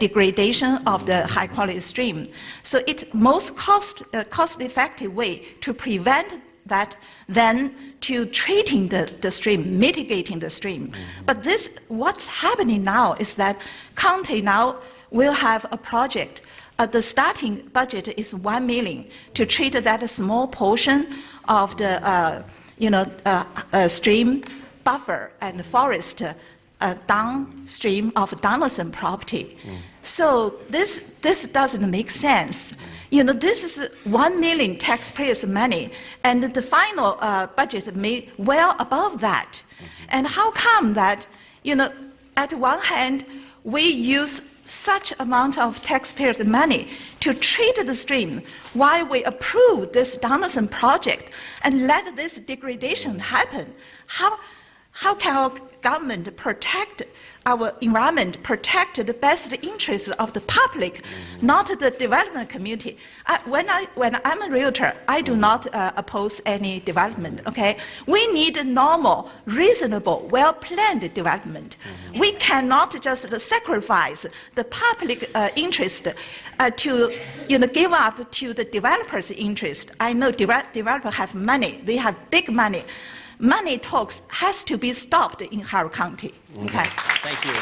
degradation of the high quality stream. So it's most cost-effective way to prevent that than to treating the stream, mitigating the stream. But what's happening now is that county now will have a project. The starting budget is $1 million to treat that small portion of the stream buffer and forest downstream of Donaldson property. So this doesn't make sense. This is 1 million taxpayers' money, and the final budget may well above that. And how come that, at one hand, we use such amount of taxpayers' money to treat the stream while we approve this Donaldson project and let this degradation happen? How can our government protect our environment, protect the best interests of the public, not the development community? When I'm a realtor, I do not oppose any development, okay? We need normal, reasonable, well-planned development. We cannot just sacrifice the public interest to give up to the developers' interest. I know developers have money, they have big money. Money talks has to be stopped in Howard County. Okay. Thank you.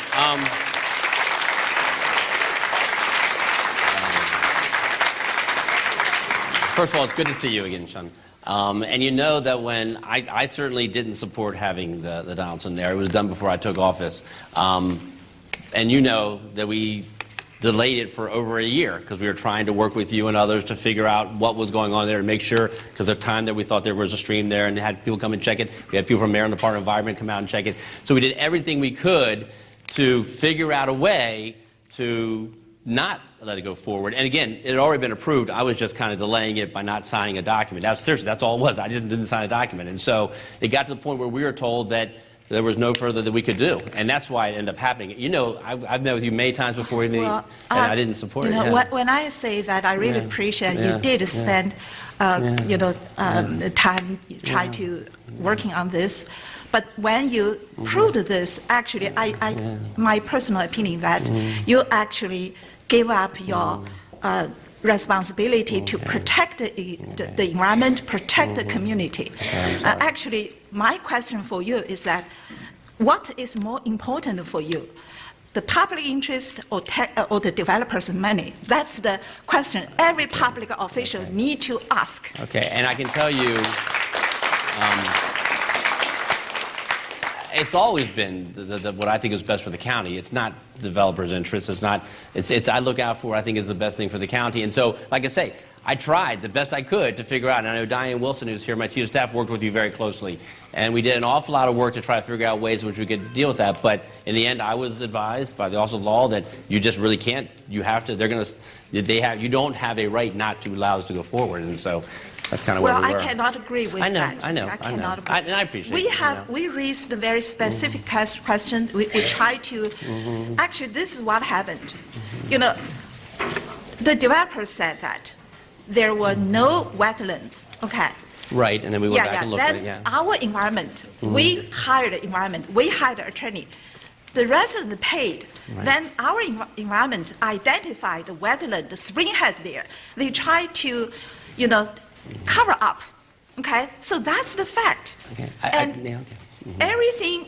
First of all, it's good to see you again, Sean. And you know that when I certainly didn't support having the Donaldson there. It was done before I took office. And you know that we delayed it for over a year because we were trying to work with you and others to figure out what was going on there and make sure, because the time that we thought there was a stream there and had people come and check it. We had people from Maryland Department of Environment come out and check it. So we did everything we could to figure out a way to not let it go forward. And again, it had already been approved. I was just kind of delaying it by not signing a document. Seriously, that's all it was. I just didn't sign a document. And so it got to the point where we were told that there was no further that we could do, and that's why it ended up happening. I've met with you many times before, and I didn't support it. Yeah. When I say that, I really appreciate you did spend, time try to working on this. But when you proved this, actually, my personal opinion that you actually gave up your responsibility to protect the environment, protect the community. Actually, my question for you is that what is more important for you? The public interest or the developer's money? That's the question every public official need to ask. Okay, and I can tell you, it's always been what I think is best for the county. It's not developers' interests. It's not. It's I look out for what I think is the best thing for the county. And so, like I say, I tried the best I could to figure out. And I know Diane Wilson, who's here, my chief of staff, worked with you very closely. And we did an awful lot of work to try to figure out ways in which we could deal with that. But in the end, I was advised by the Office of Law that you just really can't. You have to. You don't have a right not to allow us to go forward. And so. That's kind of where we were. Well, I cannot agree with that. I know. And I appreciate it. We raised a very specific question. We try to, actually, this is what happened. The developer said that there were no wetlands, okay? Right, and then we went back and looked at it, Then our environment, we hired environment, we hired attorney. The resident paid. Right. Then our environment identified the wetland, the spring heads there. They tried to, cover up, okay? So that's the fact. Okay. Everything,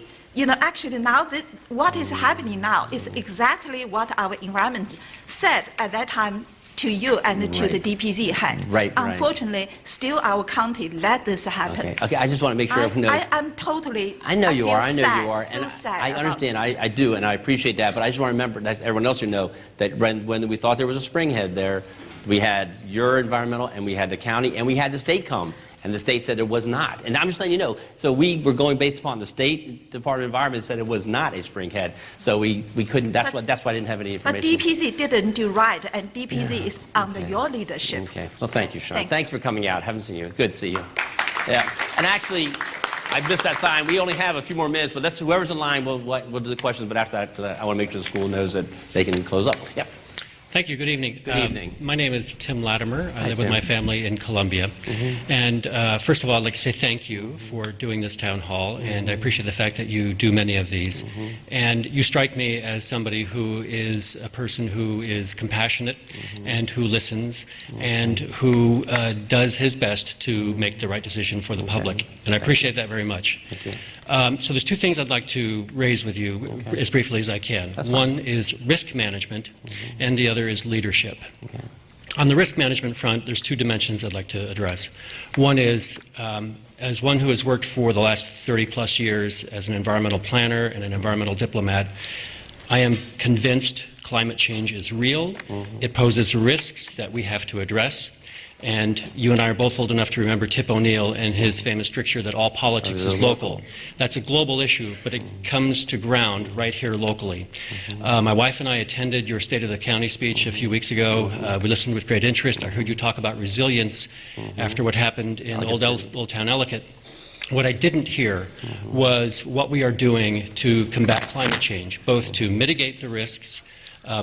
actually now what is happening now is exactly what our environment said at that time to you and to the DPZ had. Right. Unfortunately, still our county let this happen. Okay, I just want to make sure everyone knows. I'm totally. I know you are. I know sad, you are. So and sad I understand. I do, and I appreciate that. But I just want to remember that everyone else should know that when we thought there was a spring head there, we had your environmental, and we had the county, and we had the state come. And the state said it was not. And I'm just letting you know. So we were going based upon the State Department of Environment said it was not a spring head. So we couldn't, that's why I didn't have any information. But DPZ didn't do right, and DPZ is under your leadership. Okay. Well, thank you, Sean. Thanks for coming out. Haven't seen you. Good to see you. Yeah. And actually, I missed that sign. We only have a few more minutes, but whoever's in line, we'll do the questions. But after that, I want to make sure the school knows that they can close up. Yep. Thank you. Good evening. Good evening. My name is Tim Latimer. I live Tim. with my family in Columbia. And first of all, I'd like to say thank you for doing this town hall, and I appreciate the fact that you do many of these. And you strike me as somebody who is a person who is compassionate and who listens and who does his best to make the right decision for the public. And I appreciate that very much. Thank you. So there's two things I'd like to raise with you as briefly as I can. One is risk management, and the other is leadership. On the risk management front, there's two dimensions I'd like to address. One is, as one who has worked for the last 30-plus years as an environmental planner and an environmental diplomat, I am convinced climate change is real. It poses risks that we have to address. And you and I are both old enough to remember Tip O'Neill and his famous stricture that all politics is local. That's a global issue, but it comes to ground right here locally. My wife and I attended your State of the County speech a few weeks ago. We listened with great interest. I heard you talk about resilience after what happened in Old Town Ellicott. What I didn't hear was what we are doing to combat climate change, both to mitigate the risks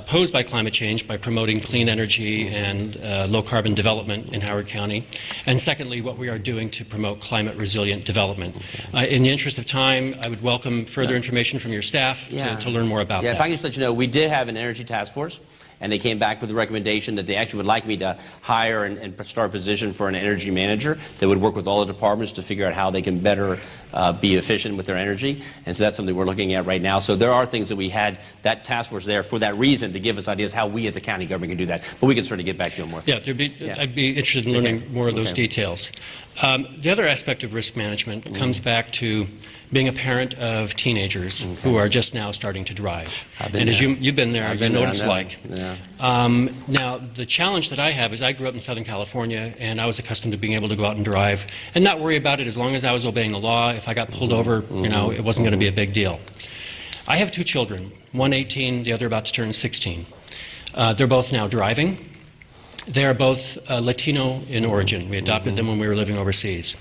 posed by climate change by promoting clean energy and low-carbon development in Howard County, and secondly, what we are doing to promote climate-resilient development. In the interest of time, I would welcome further information from your staff to learn more about that. If I can just let you know, we did have an energy task force, and they came back with a recommendation that they actually would like me to hire and start a position for an energy manager that would work with all the departments to figure out how they can better be efficient with their energy. And so that's something we're looking at right now. So there are things that we had that task force there for that reason, to give us ideas how we as a county government can do that. But we can certainly get back to you on more. Yeah, I'd be interested in learning more of those details. The other aspect of risk management comes back to being a parent of teenagers who are just now starting to drive. And as you've been there, you know what it's like. Now, the challenge that I have is I grew up in Southern California, and I was accustomed to being able to go out and drive and not worry about it as long as I was obeying the law. If I got pulled over, you know, it wasn't going to be a big deal. I have two children, one 18, the other about to turn 16. They're both now driving. They are both Latino in origin. We adopted them when we were living overseas.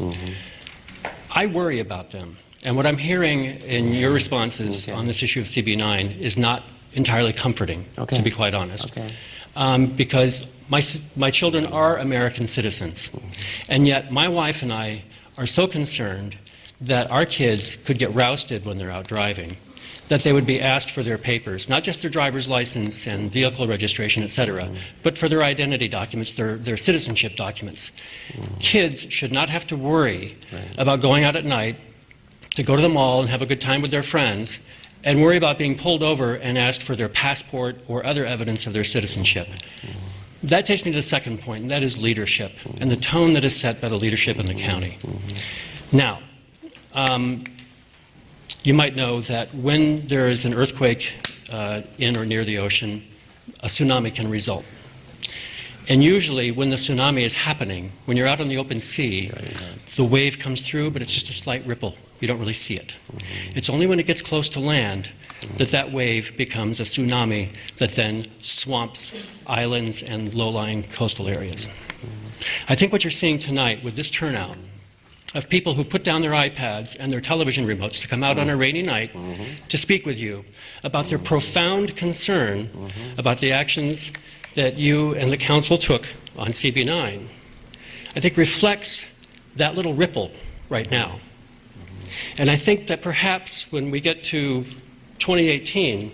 I worry about them. And what I'm hearing in your responses on this issue of CB9 is not entirely comforting, to be quite honest. Because my children are American citizens. And yet my wife and I are so concerned that our kids could get rousted when they're out driving, that they would be asked for their papers, not just their driver's license and vehicle registration, et cetera, but for their identity documents, their citizenship documents. Kids should not have to worry about going out at night to go to the mall and have a good time with their friends and worry about being pulled over and asked for their passport or other evidence of their citizenship. That takes me to the second point, and that is leadership and the tone that is set by the leadership in the county. Now, you might know that when there is an earthquake in or near the ocean, a tsunami can result. And usually when the tsunami is happening, when you're out on the open sea, the wave comes through, but it's just a slight ripple. You don't really see it. It's only when it gets close to land that that wave becomes a tsunami that then swamps islands and low-lying coastal areas. I think what you're seeing tonight with this turnout of people who put down their iPads and their television remotes to come out on a rainy night to speak with you about their profound concern about the actions that you and the council took on CB9, I think reflects that little ripple right now. And I think that perhaps when we get to 2018,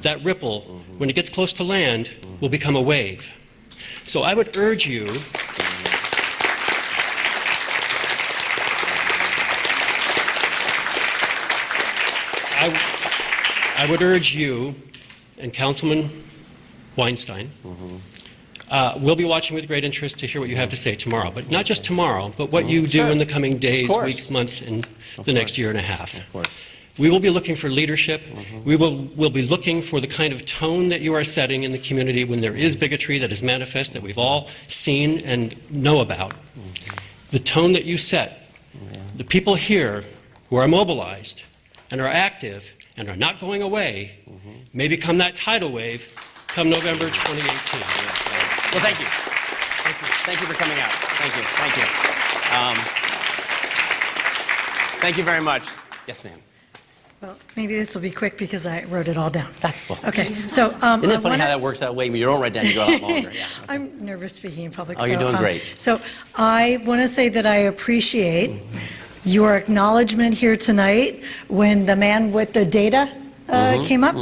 that ripple, when it gets close to land, will become a wave. So I would urge you I would urge you and Councilman Weinstein, we'll be watching with great interest to hear what you have to say tomorrow, but not just tomorrow, but what you do in the coming days, weeks, months, and the next year and a half. We will be looking for leadership. We'll be looking for the kind of tone that you are setting in the community when there is bigotry that is manifest, that we've all seen and know about. The tone that you set, the people here who are mobilized and are active and are not going away may become that tidal wave come November 2018. Well, thank you. Thank you for coming out. Thank you. Thank you. Thank you very much. Yes, ma'am. Well, maybe this will be quick because I wrote it all down. Okay, so Isn't it funny how that works that way? When you don't write down, you go a lot longer. Yeah. I'm nervous speaking in public. Oh, you're doing great. So I want to say that I appreciate your acknowledgement here tonight when the man with the data came up.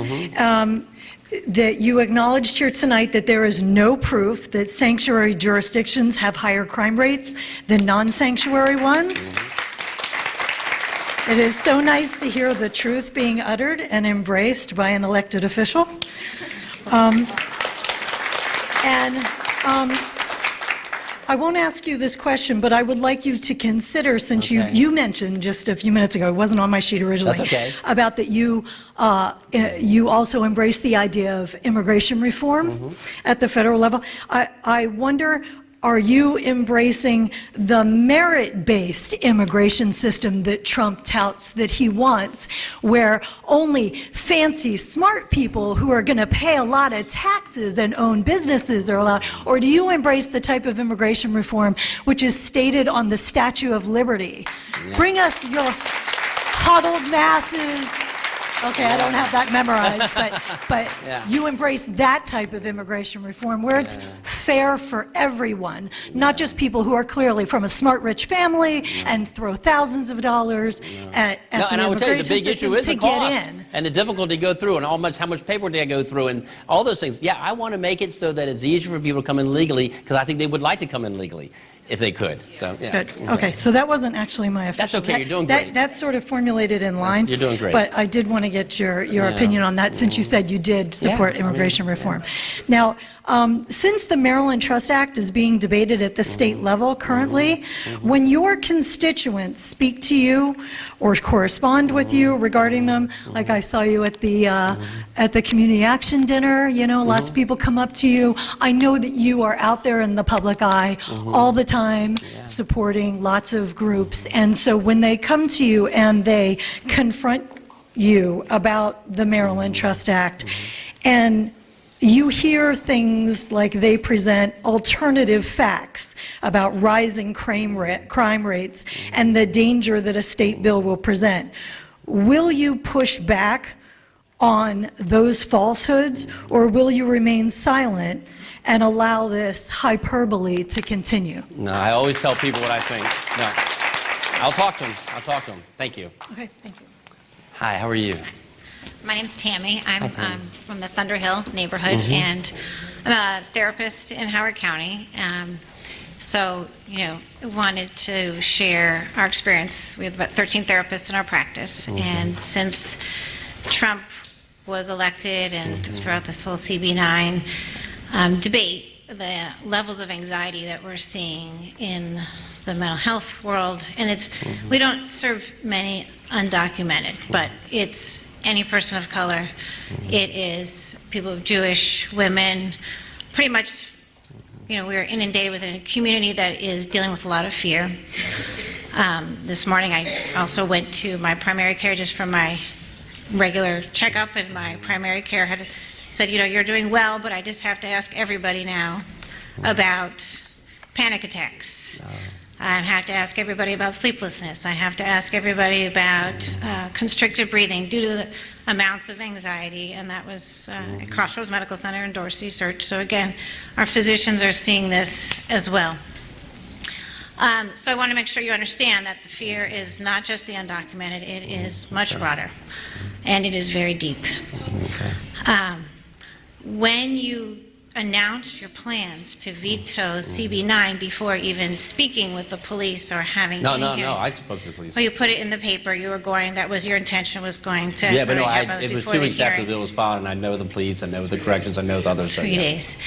That you acknowledged here tonight that there is no proof that sanctuary jurisdictions have higher crime rates than non-sanctuary ones. It is so nice to hear the truth being uttered and embraced by an elected official. I won't ask you this question, but I would like you to consider, since Okay. you mentioned just a few minutes ago, it wasn't on my sheet originally. That's okay. About that you also embrace the idea of immigration reform Mm-hmm. at the federal level. I wonder, are you embracing the merit-based immigration system that Trump touts that he wants, where only fancy, smart people who are going to pay a lot of taxes and own businesses are allowed? Or do you embrace the type of immigration reform which is stated on the Statue of Liberty? Yeah. Bring us your huddled masses. Okay, I don't have that memorized, but Yeah. you embrace that type of immigration reform where it's fair for everyone, not just people who are clearly from a smart, rich family and throw thousands of dollars at No, the and I will tell you, the immigration big issue system is to the get cost in. and the difficulty to go through and how much paperwork they go through and all those things. Yeah, I want to make it so that it's easier for people to come in legally because I think they would like to come in legally if they could. So, yeah. Good. Okay, so that wasn't actually my official. okay, you're doing that- great. That's sort of formulated in line. You're doing great. But I did want to get your opinion on that, since you said you did support immigration reform. Now, since the Maryland Trust Act is being debated at the state level currently, when your constituents speak to you or correspond with you regarding them, like I saw you at the community action dinner, lots of people come up to you. I know that you are out there in the public eye all the time, supporting lots of groups. And so when they come to you and they confront you about the Maryland Trust Act, and you hear things like they present alternative facts about rising crime rates and the danger that a state bill will present, will you push back on those falsehoods, or will you remain silent and allow this hyperbole to continue? No, I always tell people what I think. No, I'll talk to them. Thank you. Okay, thank you. Hi, how are you? My name's Tammy. I'm from the Thunderhill neighborhood, Mhm. and I'm a therapist in Howard County. So, I wanted to share our experience. We have about 13 therapists in our practice, and since Trump was elected and throughout this whole CB9 debate, the levels of anxiety that we're seeing in the mental health world, and we don't serve many undocumented, but it's any person of color. It is people of Jewish women, pretty much, we're inundated with a community that is dealing with a lot of fear. This morning I also went to my primary care just for my regular checkup, and my primary care had said, you're doing well, but I just have to ask everybody now about panic attacks. I have to ask everybody about sleeplessness. I have to ask everybody about constricted breathing due to the amounts of anxiety, and that was at Crossroads Medical Center in Dorsey Search. So again, our physicians are seeing this as well. So I want to make sure you understand that the fear is not just the undocumented, it is much broader, and it is very deep. When you announce your plans to veto CB9 before even speaking with the police or having any No, hearings. I spoke to the police. Well, you put it in the paper, that was your intention, was going to. Yeah, but no, really have us it was before 2 the weeks after the hearing. bill was filed, and I know the police, I know the corrections, I know the others. so 3 yeah. days.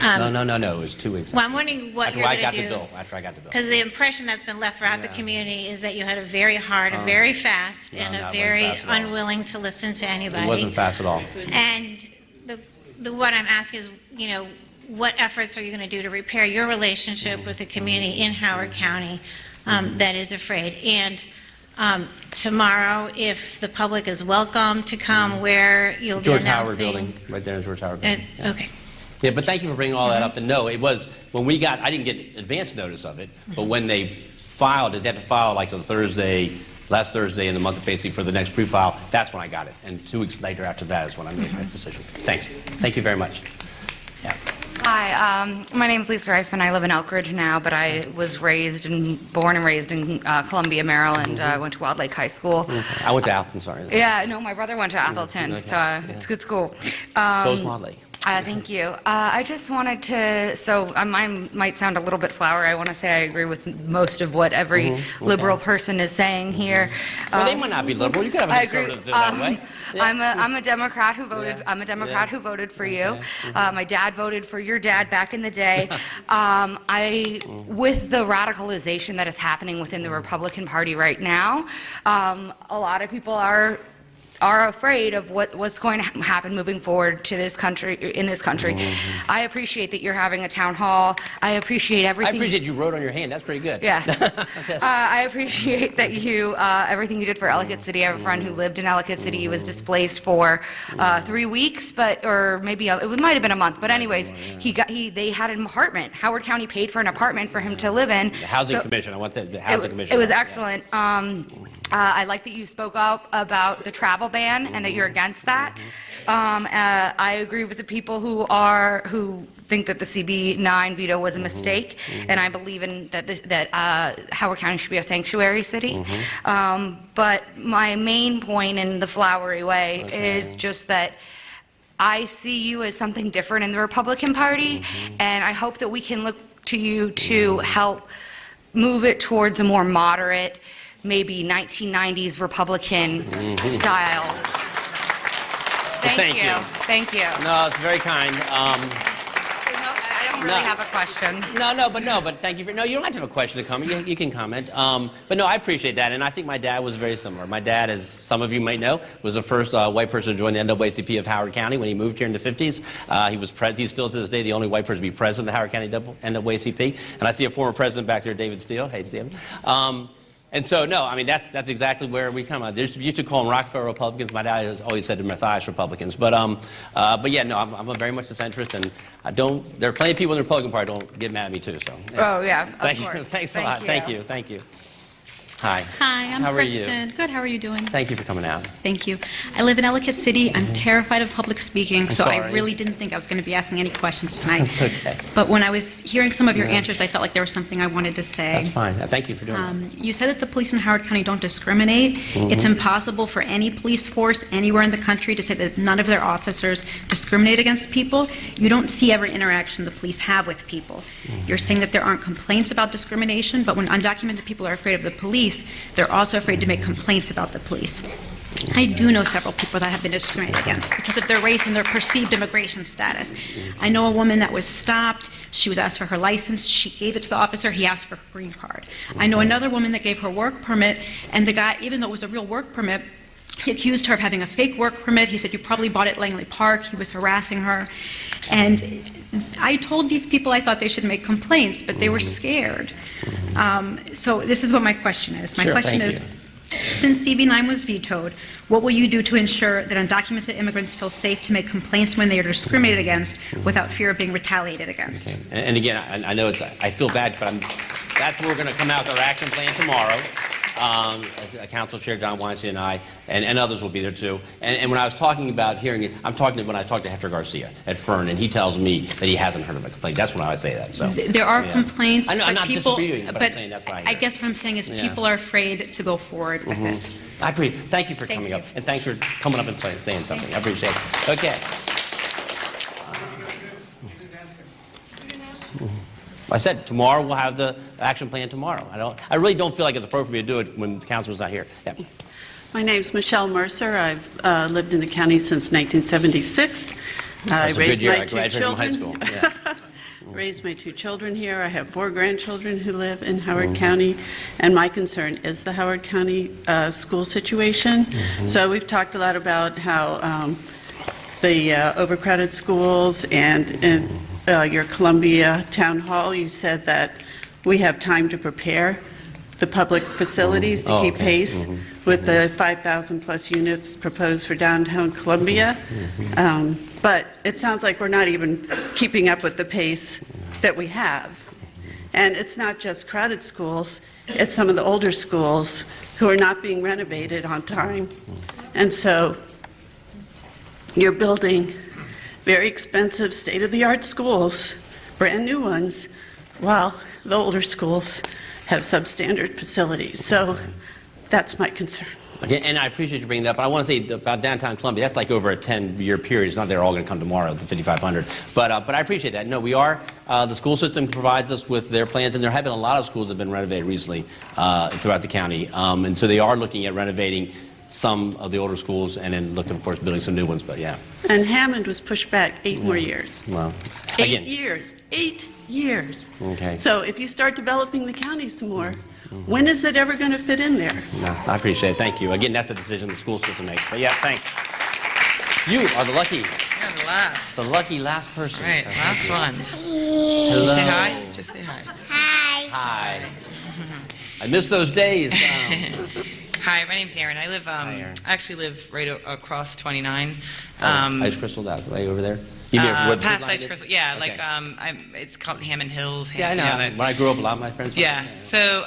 No, it was 2 weeks. Well, I'm wondering what After you're I going got to the do. bill, after I got the bill. Because the impression that's been left throughout the community is that you had a very hard, a very fast, and no, a it wasn't very fast at all. unwilling to listen to anybody. It wasn't fast at all. And what I'm asking is, what efforts are you going to do to repair your relationship with the community in Howard County that is afraid? And tomorrow, if the public is welcome to come, where you'll be George announcing. Howard Building, right there in George Howard Building. Yeah. Okay. Yeah, but thank you for bringing all that up. And no, it was, when we got, I didn't get advance notice of it, but when they filed it, they had to file like the last Thursday in the month, basically for the next pre-file, that's when I got it. And 2 weeks later after that is when I made that decision. Thanks. Thank you very much. Yeah. Hi, my name's Lisa Reif, and I live in Elk Ridge now, but I was born and raised in Columbia, Maryland. I went to Wild Lake High School. I went to Atherton, sorry. Yeah, no, my brother went to Atherton, Okay. so it's a good school. So is Wild Lake. Thank you. I just wanted to, so mine might sound a little bit flowery. I want to say I agree with most of what every liberal person is saying here. Well, they might not be liberal. You could have a I agree. conservative feel that way. I'm a Democrat who voted. Yeah. I'm a Democrat Yeah. who voted for you. Okay. My dad voted for your dad back in the day. With the radicalization that is happening within the Republican Party right now, a lot of people are afraid of what's going to happen moving forward to this country, in this country. I appreciate that you're having a town hall. I appreciate I everything. appreciate you wrote on your hand. That's pretty good. Yeah. I appreciate that you, everything you did for Ellicott City. I have a friend who lived in Ellicott City. He was displaced for 3 weeks, or maybe it might have been a month. But anyways, they had an apartment. Howard County paid for an apartment for him to live in. The Housing So- Commission. I want the Housing Commission. It was excellent. I like that you spoke up about the travel ban and that you're against that. I agree with the people who think that the CB9 veto was a mistake, and I believe in that Howard County should be a sanctuary city. But my main point in the flowery way is just that I see you as something different in the Republican Party, and I hope that we can look to you to help move it towards a more moderate, maybe 1990s Republican style. Thank you. Thank you. No, it's very kind. I don't really have a question. But thank you for, you don't have to have a question to comment. You can comment. But no, I appreciate that, and I think my dad was very similar. My dad, as some of you might know, was the first white person to join the NAACP of Howard County when he moved here in the 50s. He's still to this day the only white person to be president of the Howard County NAACP. And I see a former president back there, David Steele. Hey, David. And so, no, I mean, that's exactly where we come out. There's, used to call them Rockefeller Republicans. My dad has always said Matthias Republicans. But yeah, no, I'm very much a centrist, and there are plenty of people in the Republican Party who don't get mad at me, too. So, Oh, yeah, of thank you. course. Thanks a lot. Thank you. Thank you. Hi. Hi, I'm How are Kristen. you? Good, how are you doing? Thank you for coming out. Thank you. I live in Ellicott City. I'm terrified of public speaking, so I sorry. really didn't think I was going to be asking any questions tonight. That's okay. But when I was hearing some of your Yeah. answers, I felt like there was something I wanted to say. That's fine. Thank you for doing that. You said that the police in Howard County don't discriminate. It's impossible for any police force anywhere in the country to say that none of their officers discriminate against people. You don't see every interaction the police have with people. You're saying that there aren't complaints about discrimination, but when undocumented people are afraid of the police, they're also afraid to make complaints about the police. I do know several people that have been discriminated against because of their race and their perceived immigration status. I know a woman that was stopped. She was asked for her license. She gave it to the officer. He asked for her green card. I know another woman that gave her work permit, and the guy, even though it was a real work permit, he accused her of having a fake work permit. He said, "You probably bought it at Langley Park." He was harassing her. And I told these people I thought they should make complaints, but they were scared. So this is what my question is. My Sure, question thank is, you. since CV9 was vetoed, what will you do to ensure that undocumented immigrants feel safe to make complaints when they are discriminated against without fear of being retaliated against? And again, I know I feel bad, but that's where we're going to come out with our action plan tomorrow. Council Chair John Weinstein and I, and others will be there too. And when I was talking about hearing it, when I talked to Hector Garcia at Fern, and he tells me that he hasn't heard of a complaint. That's when I say that. So There are yeah. complaints, I know, I'm but not people, disagreeing, but I'm saying that's what I hear. I guess what I'm saying is Yeah. people are afraid to go forward with it. I appreciate. Thank you for coming up, and thanks for coming up and saying something. I appreciate it. Okay. I said tomorrow we'll have the action plan tomorrow. I really don't feel like it's appropriate to do it when the councilman's not here. Yeah. My name's Michelle Mercer. I've lived in the county since 1976. I That's a good raised year. my I two graduated from high school. children. Yeah. Raised my two children here. I have 4 grandchildren who live in Howard County, and my concern is the Howard County school situation. So we've talked a lot about how the overcrowded schools, and in your Columbia Town Hall, you said that we have time to prepare the public facilities to keep pace with the 5,000 plus units proposed for downtown Columbia. But it sounds like we're not even keeping up with the pace that we have. And it's not just crowded schools, it's some of the older schools who are not being renovated on time. And so you're building very expensive, state-of-the-art schools, brand new ones, while the older schools have substandard facilities. So that's my concern. Again, and I appreciate you bringing that up. But I want to say about downtown Columbia, that's like over a 10-year period. It's not they're all going to come tomorrow, the 5,500. But I appreciate that. No, we are. The school system provides us with their plans, and there have been a lot of schools that have been renovated recently throughout the county. And so they are looking at renovating some of the older schools and then looking, of course, building some new ones. But yeah. And Hammond was pushed back 8 more years. Well, 8 again. years. 8 years. Okay. So if you start developing the county some more, when is it ever going to fit in there? No, I appreciate it. Thank you. Again, that's a decision the school system makes. But yeah, thanks. You are the lucky. Yeah, the last. The lucky last person. Right, So last thank ones. you. Hello. Say hi. Just say hi. Hi. I miss those days. Hi, my name's Erin. I live. I actually live right across 29. Ice Crystal, that way over there. You mean where the food Past line Ice is? Crystal. Yeah, Okay. like it's called Hammond Hills. Yeah, I know. that- When I grew up, a lot of my friends. Yeah. So,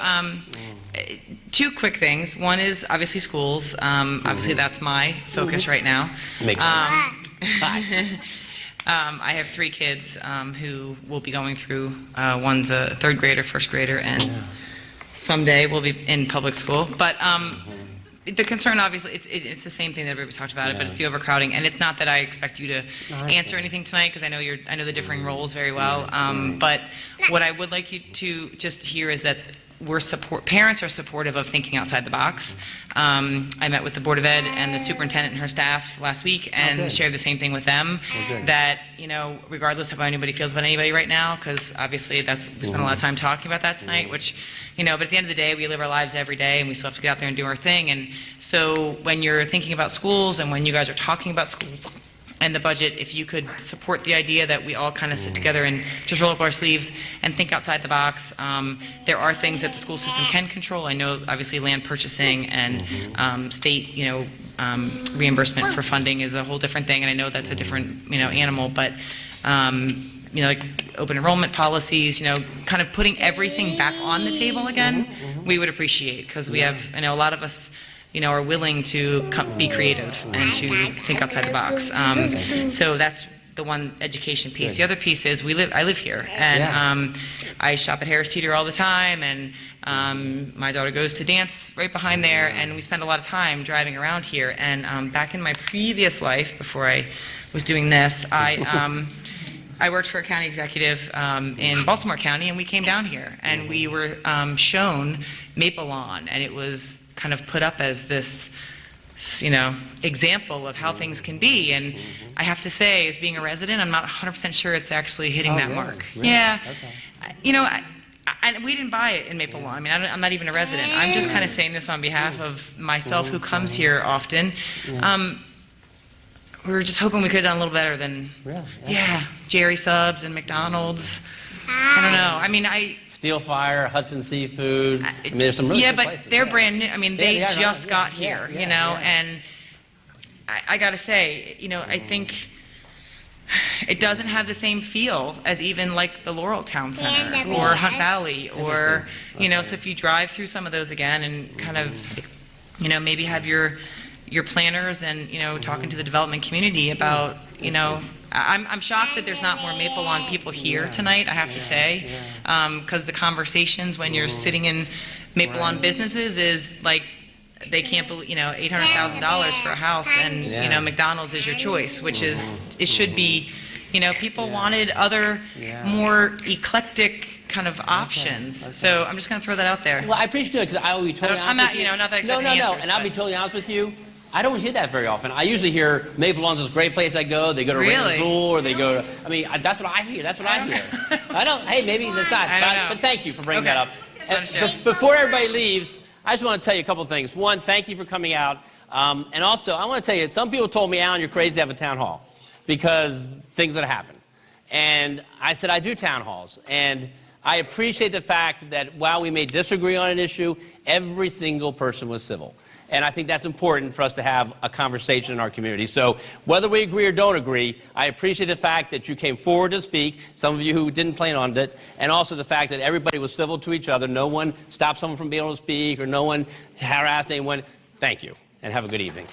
two quick things. One is obviously schools. Obviously, that's my focus right now. Makes sense. I have 3 kids who will be going through. One's a 3rd grader, 1st grader, and someday will be in public school. But the concern, obviously, it's the same thing that everybody's talked about it, but it's the overcrowding. And it's not that I expect you to answer anything tonight, because I know the differing roles very well. But what I would like you to just hear is that parents are supportive of thinking outside the box. I met with the Board of Ed and the superintendent and her staff last week and shared the same thing with them, that, regardless of how anybody feels about anybody right now, because obviously we spent a lot of time talking about that tonight, which, but at the end of the day, we live our lives every day and we still have to get out there and do our thing. And so when you're thinking about schools and when you guys are talking about schools and the budget, if you could support the idea that we all kind of sit together and just roll up our sleeves and think outside the box. There are things that the school system can control. I know, obviously, land purchasing and state, reimbursement for funding is a whole different thing, and I know that's a different, animal, but, like open enrollment policies, kind of putting everything back on the table again, we would appreciate, because we have, I know a lot of us, are willing to be creative and to think outside the box. So that's the one education piece. The other piece is I live here, and I shop at Harris Teeter all the time, and my daughter goes to dance right behind there, and we spend a lot of time driving around here. And back in my previous life, before I was doing this, I worked for a county executive in Baltimore County, and we came down here, and we were shown Maple Lawn, and it was kind of put up as this, example of how things can be. And I have to say, as being a resident, I'm not 100% sure it's actually hitting that mark. Really? Yeah. Okay. And we didn't buy it in Maple Lawn. I mean, I'm not even a resident. I'm just kind of saying this on behalf of myself, who comes here often. We were just hoping we could have done a little better than, Jerry Subs and McDonald's. I don't know. I mean, Steel Fire, Hudson Seafood. I mean, there's some really good places. They're brand new. I mean, they are. just got here, and I got to say, I think it doesn't have the same feel as even like the Laurel Town Center or Hunt Valley, or, so if you drive through some of those again and kind of, maybe have your planners and, talking to the development community about, I'm shocked that there's not more Maple Lawn people here tonight, I have to say, because the conversations when you're sitting in Maple Lawn businesses is like, they can't believe, $800,000 for a house, and, McDonald's is your choice, which is, it should be, people wanted other, more eclectic kind of options. So I'm just going to throw that out there. Well, I appreciate it, because I will be totally honest with you. I'm not that expecting answers, and I'll be totally honest with you. I don't hear that very often. I usually hear Maple Lawn's this great place I go. They go to Raven's Rule, or they go to, that's what I hear. That's what I hear. I don't, hey, maybe that's not. But thank you for bringing that up. And before everybody leaves, I just want to tell you a couple things. One, thank you for coming out. And also, I want to tell you, some people told me, Alan, you're crazy to have a town hall because things that happen. And I said, I do town halls. And I appreciate the fact that while we may disagree on an issue, every single person was civil. And I think that's important for us to have a conversation in our community. So whether we agree or don't agree, I appreciate the fact that you came forward to speak, some of you who didn't plan on it, and also the fact that everybody was civil to each other. No one stopped someone from being able to speak, or no one harassed anyone. Thank you, and have a good evening.